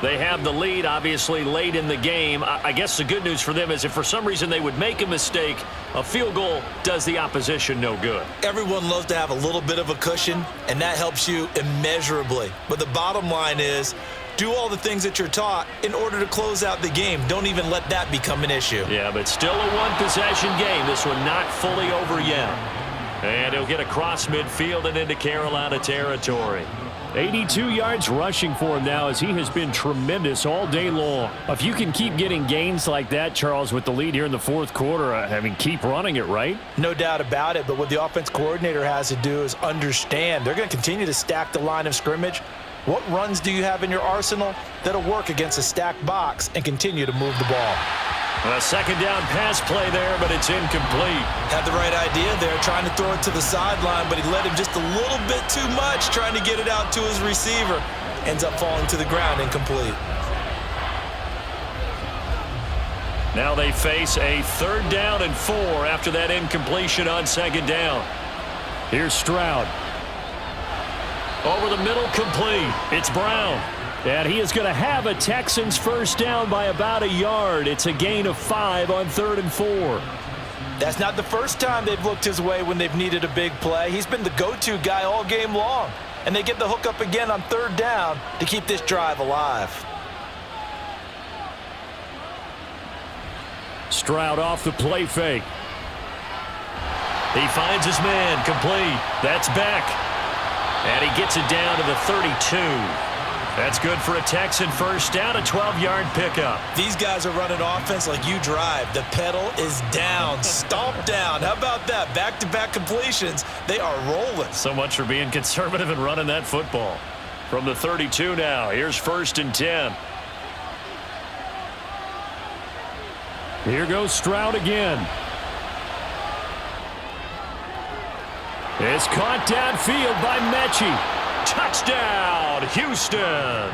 They have the lead, obviously, late in the game. I guess the good news for them is if for some reason they would make a mistake, a field goal does the opposition no good. Everyone loves to have a little bit of a cushion, and that helps you immeasurably. But the bottom line is, do all the things that you're taught in order to close out the game. Don't even let that become an issue. Yeah, but still a one-possession game. This one not fully over yet. And he'll get across midfield and into Carolina territory. 82 yards rushing for him now as he has been tremendous all day long. If you can keep getting gains like that, Charles, with the lead here in the fourth quarter, I mean, keep running it, right? No doubt about it, but what the offense coordinator has to do is understand they're going to continue to stack the line of scrimmage. What runs do you have in your arsenal that'll work against a stacked box and continue to move the ball? A second down pass play there, but it's incomplete. Had the right idea there, trying to throw it to the sideline, but he let him just a little bit too much, trying to get it out to his receiver. Ends up falling to the ground, incomplete. Now they face a 3rd down and 4 after that incompletion on 2nd down. Here's Stroud. Over the middle, complete. It's Brown. And he is going to have a Texans first down by about a yard. It's a gain of 5 on 3rd and 4. That's not the first time they've looked his way when they've needed a big play. He's been the go-to guy all game long. And they get the hook up again on 3rd down to keep this drive alive. Stroud off the play fake. He finds his man, complete. That's Beck. And he gets it down to the 32. That's good for a Texan first down, a 12-yard pickup. These guys are running offense like you drive. The pedal is down, stomp down. How about that? Back-to-back completions. They are rolling. So much for being conservative and running that football. From the 32 now, here's 1st and 10. Here goes Stroud again. It's caught downfield by Mechie. Touchdown, Houston.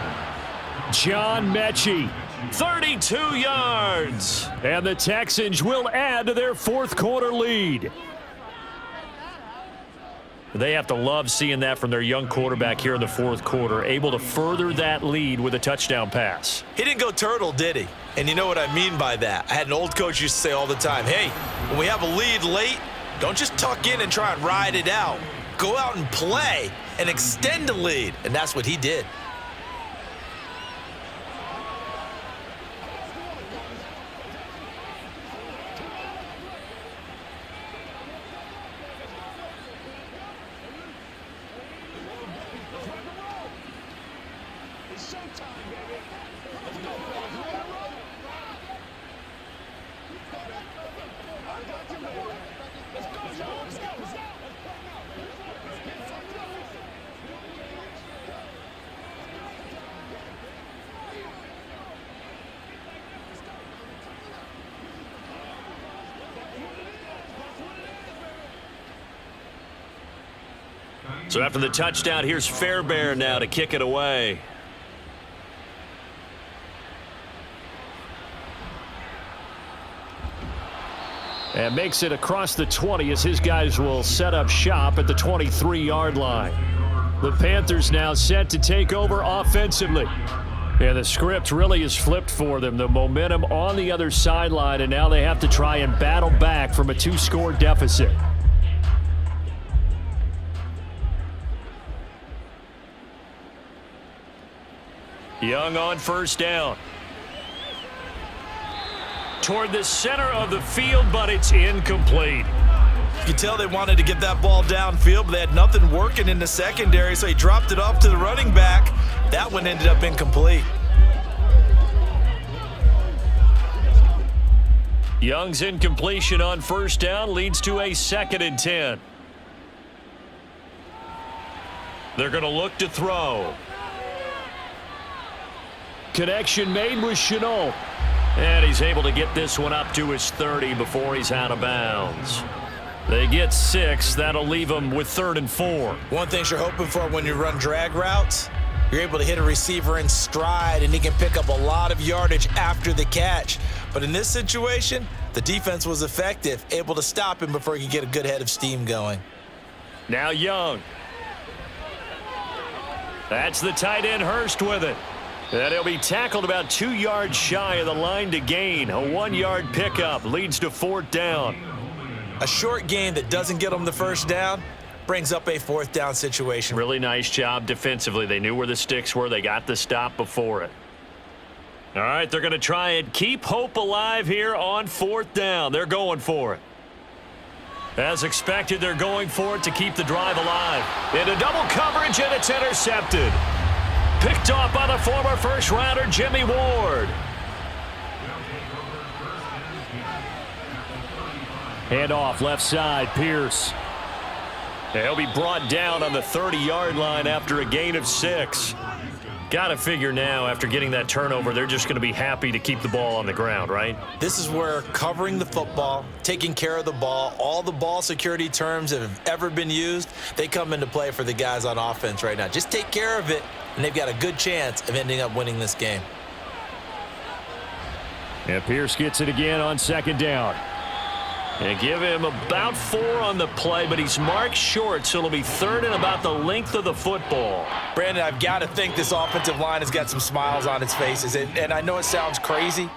John Mechie, 32 yards. And the Texans will add to their fourth quarter lead. They have to love seeing that from their young quarterback here in the fourth quarter, able to further that lead with a touchdown pass. He didn't go turtle, did he? And you know what I mean by that. I had an old coach used to say all the time, hey, when we have a lead late, don't just tuck in and try and ride it out. Go out and play and extend the lead. And that's what he did. So after the touchdown, here's Fairbairn now to kick it away. And makes it across the 20 as his guys will set up shop at the 23-yard line. The Panthers now set to take over offensively. And the script really is flipped for them. The momentum on the other sideline, and now they have to try and battle back from a 2-score deficit. Young on first down. Toward the center of the field, but it's incomplete. You can tell they wanted to get that ball downfield, but they had nothing working in the secondary, so he dropped it off to the running back. That one ended up incomplete. Young's incompletion on first down leads to a 2nd and 10. They're going to look to throw. Connection made with Chenault. And he's able to get this one up to his 30 before he's out of bounds. They get 6. That'll leave them with 3rd and 4. One thing you're hoping for when you run drag routes, you're able to hit a receiver in stride, and he can pick up a lot of yardage after the catch. But in this situation, the defense was effective, able to stop him before he could get a good head of steam going. Now Young. That's the tight end Hurst with it. And he'll be tackled about 2 yards shy of the line to gain. A 1-yard pickup leads to 4th down. A short gain that doesn't get them the first down brings up a 4th down situation. Really nice job defensively. They knew where the sticks were. They got the stop before it. All right, they're going to try and keep hope alive here on 4th down. They're going for it. As expected, they're going for it to keep the drive alive. Into double coverage, and it's intercepted. Picked off by the former first-rounder, Jimmy Ward. Handoff left side, Pierce. He'll be brought down on the 30-yard line after a gain of 6. Got to figure now, after getting that turnover, they're just going to be happy to keep the ball on the ground, right? This is where covering the football, taking care of the ball, all the ball security terms that have ever been used, they come into play for the guys on offense right now. Just take care of it, and they've got a good chance of ending up winning this game. And Pierce gets it again on 2nd down. And give him about 4 on the play, but he's marked short, so it'll be 3rd and about the length of the football. Brandon, I've got to think this offensive line has got some smiles on its faces. And I know it sounds crazy,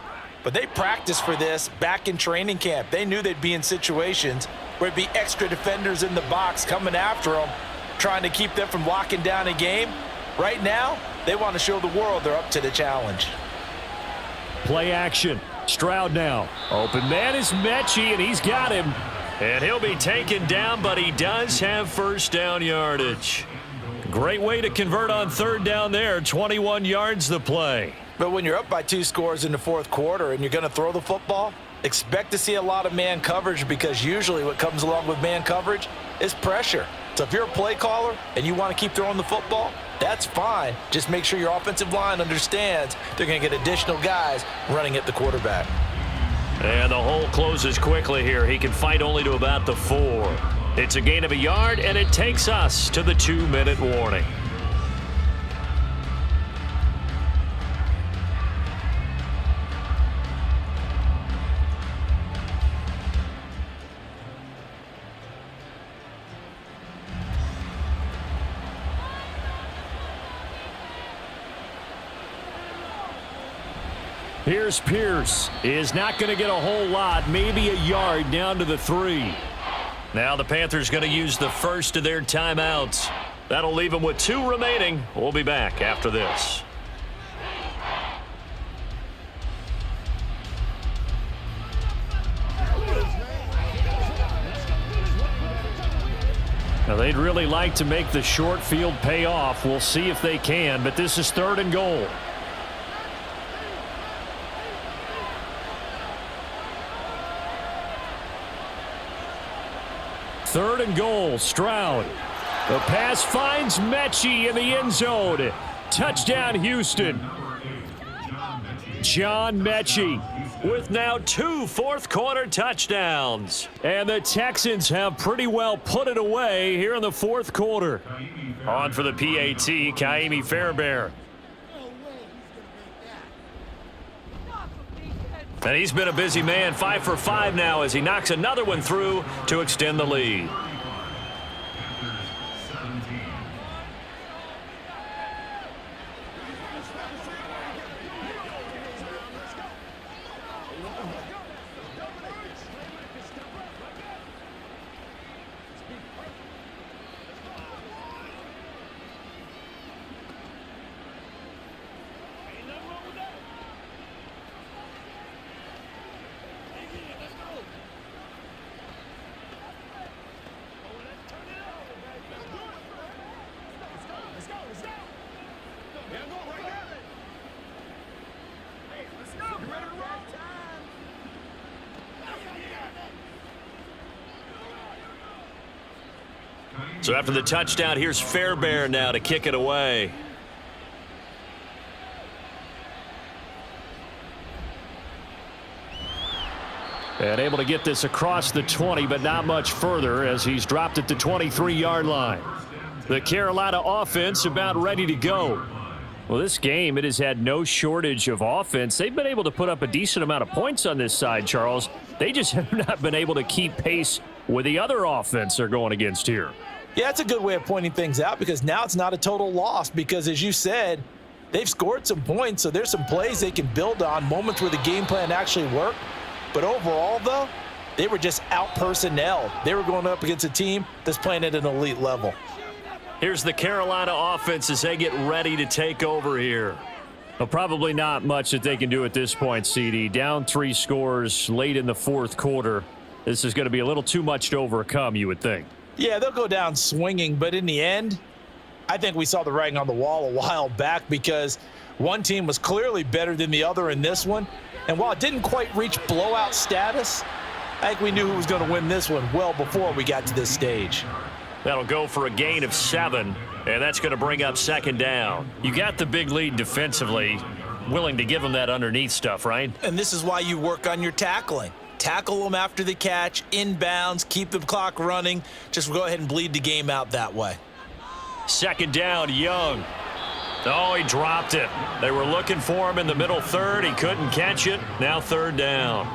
but they practiced for this back in training camp. They knew they'd be in situations where it'd be extra defenders in the box coming after them, trying to keep them from locking down a game. Right now, they want to show the world they're up to the challenge. Play action. Stroud now. Open man is Mechie, and he's got him. And he'll be taken down, but he does have 1st down yardage. Great way to convert on 3rd down there. 21 yards the play. But when you're up by 2 scores in the 4th quarter and you're going to throw the football, expect to see a lot of man coverage, because usually what comes along with man coverage is pressure. So if you're a play caller and you want to keep throwing the football, that's fine. Just make sure your offensive line understands they're going to get additional guys running at the quarterback. And the hole closes quickly here. He can fight only to about the 4. It's a gain of a yard, and it takes us to the 2-minute warning. Here's Pierce. Is not going to get a whole lot, maybe a yard down to the 3. Now the Panthers going to use the first of their timeouts. That'll leave them with 2 remaining. We'll be back after this. Now they'd really like to make the short field pay off. We'll see if they can, but this is 3rd and goal. Third and goal, Stroud. The pass finds Mechie in the end zone. Touchdown, Houston. John Mechie with now 2 fourth-quarter touchdowns. And the Texans have pretty well put it away here in the 4th quarter. On for the PAT, Kaimi Fairbairn. And he's been a busy man, 5 for 5 now as he knocks another one through to extend the lead. So after the touchdown, here's Fairbairn now to kick it away. And able to get this across the 20, but not much further as he's dropped at the 23-yard line. The Carolina offense about ready to go. Well, this game, it has had no shortage of offense. They've been able to put up a decent amount of points on this side, Charles. They just have not been able to keep pace with the other offense they're going against here. Yeah, it's a good way of pointing things out because now it's not a total loss because, as you said, they've scored some points, so there's some plays they can build on, moments where the game plan actually worked. But overall, though, they were just out-personnel. They were going up against a team that's playing at an elite level. Here's the Carolina offense as they get ready to take over here. Well, probably not much that they can do at this point, CD. Down 3 scores late in the fourth quarter. This is going to be a little too much to overcome, you would think. Yeah, they'll go down swinging, but in the end, I think we saw the writing on the wall a while back because one team was clearly better than the other in this one. And while it didn't quite reach blowout status, I think we knew who was going to win this one well before we got to this stage. That'll go for a gain of 7, and that's going to bring up second down. You got the big lead defensively, willing to give them that underneath stuff, right? And this is why you work on your tackling. Tackle them after the catch, inbounds, keep the clock running. Just go ahead and bleed the game out that way. Second down, Young. Oh, he dropped it. They were looking for him in the middle third. He couldn't catch it. Now third down.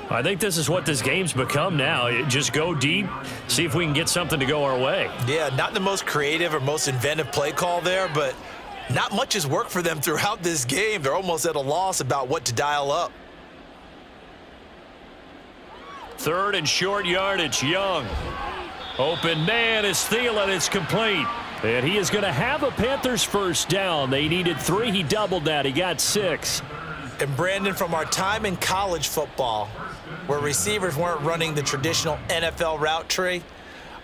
I think this is what this game's become now. Just go deep, see if we can get something to go our way. Yeah, not the most creative or most inventive play call there, but not much has worked for them throughout this game. They're almost at a loss about what to dial up. Third and short yardage, Young. Open man is Thielen. It's complete. And he is going to have a Panthers first down. They needed 3. He doubled that. He got 6. And Brandon, from our time in college football, where receivers weren't running the traditional NFL route tree,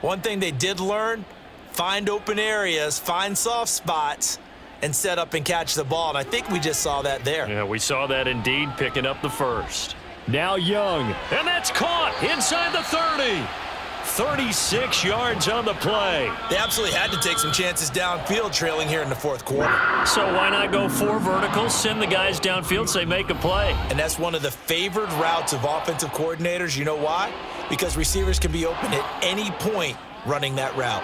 one thing they did learn, find open areas, find soft spots, and set up and catch the ball. And I think we just saw that there. Yeah, we saw that indeed, picking up the first. Now Young, and that's caught inside the 30. 36 yards on the play. They absolutely had to take some chances downfield trailing here in the fourth quarter. So why not go 4 verticals, send the guys downfield, say make a play. And that's one of the favored routes of offensive coordinators. You know why? Because receivers can be open at any point running that route.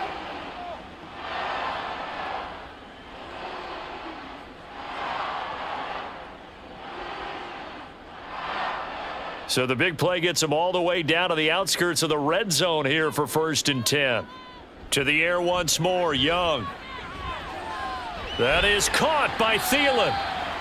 So the big play gets them all the way down to the outskirts of the red zone here for 1st and 10. To the air once more, Young. That is caught by Thielen.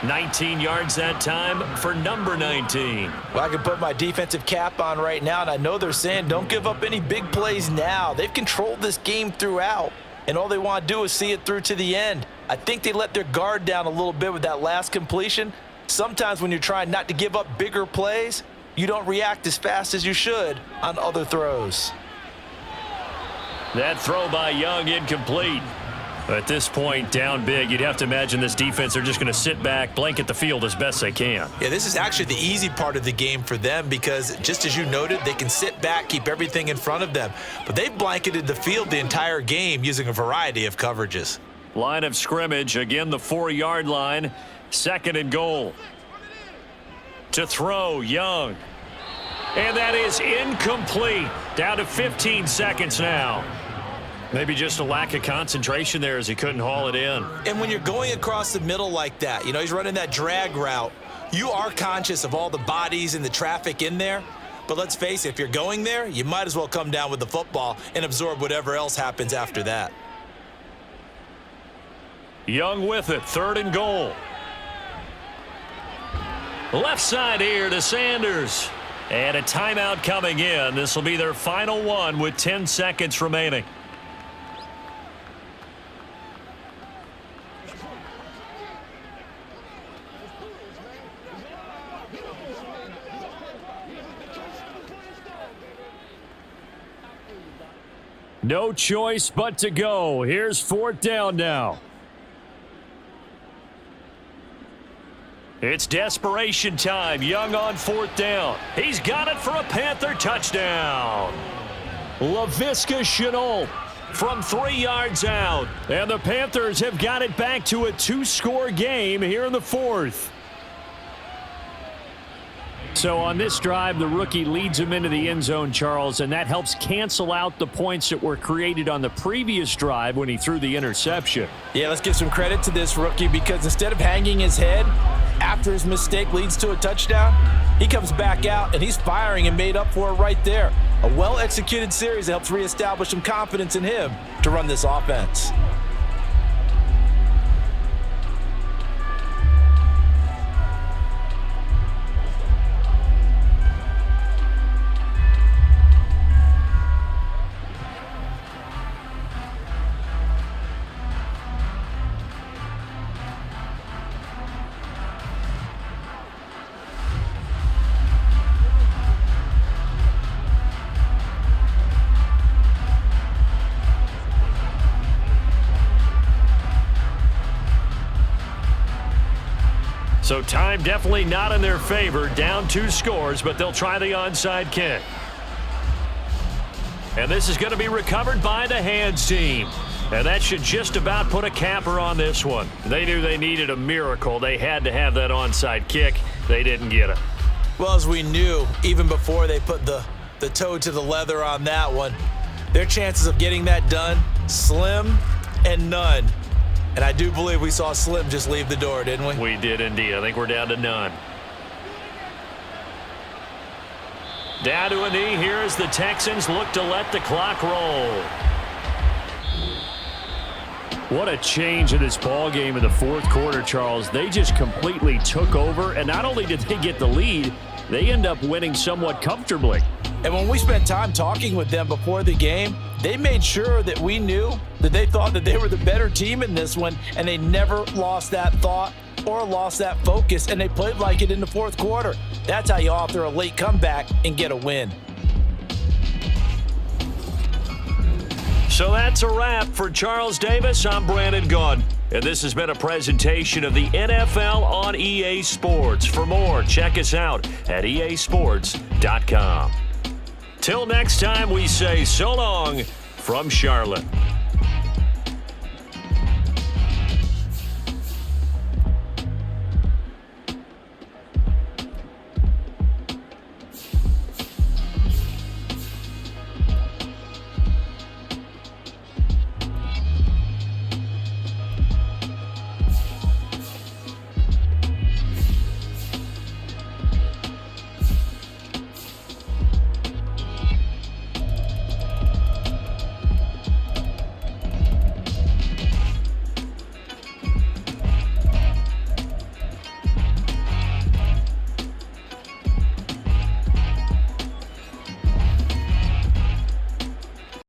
19 yards that time for number 19. Well, I can put my defensive cap on right now, and I know they're saying don't give up any big plays now. They've controlled this game throughout, and all they want to do is see it through to the end. I think they let their guard down a little bit with that last completion. Sometimes when you're trying not to give up bigger plays, you don't react as fast as you should on other throws. That throw by Young incomplete. At this point, down big, you'd have to imagine this defense are just going to sit back, blanket the field as best they can. Yeah, this is actually the easy part of the game for them because, just as you noted, they can sit back, keep everything in front of them. But they've blanketed the field the entire game using a variety of coverages. Line of scrimmage, again the 4-yard line, 2nd and goal. To throw, Young. And that is incomplete. Down to 15 seconds now. Maybe just a lack of concentration there as he couldn't haul it in. And when you're going across the middle like that, you know, he's running that drag route, you are conscious of all the bodies and the traffic in there. But let's face it, if you're going there, you might as well come down with the football and absorb whatever else happens after that. Young with it, 3rd and goal. Left side here to Sanders. And a timeout coming in. This will be their final one with 10 seconds remaining. No choice but to go. Here's 4th down now. It's desperation time. Young on 4th down. He's got it for a Panther touchdown. Laviska Shenault from 3 yards out. And the Panthers have got it back to a 2-score game here in the fourth. So on this drive, the rookie leads him into the end zone, Charles, and that helps cancel out the points that were created on the previous drive when he threw the interception. Yeah, let's give some credit to this rookie because instead of hanging his head after his mistake leads to a touchdown, he comes back out and he's firing and made up for it right there. A well-executed series that helps reestablish some confidence in him to run this offense. So time definitely not in their favor. Down 2 scores, but they'll try the onside kick. And this is going to be recovered by the hands team. And that should just about put a capper on this one. They knew they needed a miracle. They had to have that onside kick. They didn't get it. Well, as we knew, even before they put the toe to the leather on that one, their chances of getting that done, slim and none. And I do believe we saw Slim just leave the door, didn't we? We did indeed. I think we're down to none. Down to a knee here as the Texans look to let the clock roll. What a change in this ball game in the fourth quarter, Charles. They just completely took over, and not only did they get the lead, they end up winning somewhat comfortably. And when we spent time talking with them before the game, they made sure that we knew that they thought that they were the better team in this one, and they never lost that thought or lost that focus, and they played like it in the fourth quarter. That's how you author a late comeback and get a win. So that's a wrap for Charles Davis. I'm Brandon Gaudin, and this has been a presentation of the NFL on EA Sports. For more, check us out at easports.com. Till next time, we say so long from Charlotte.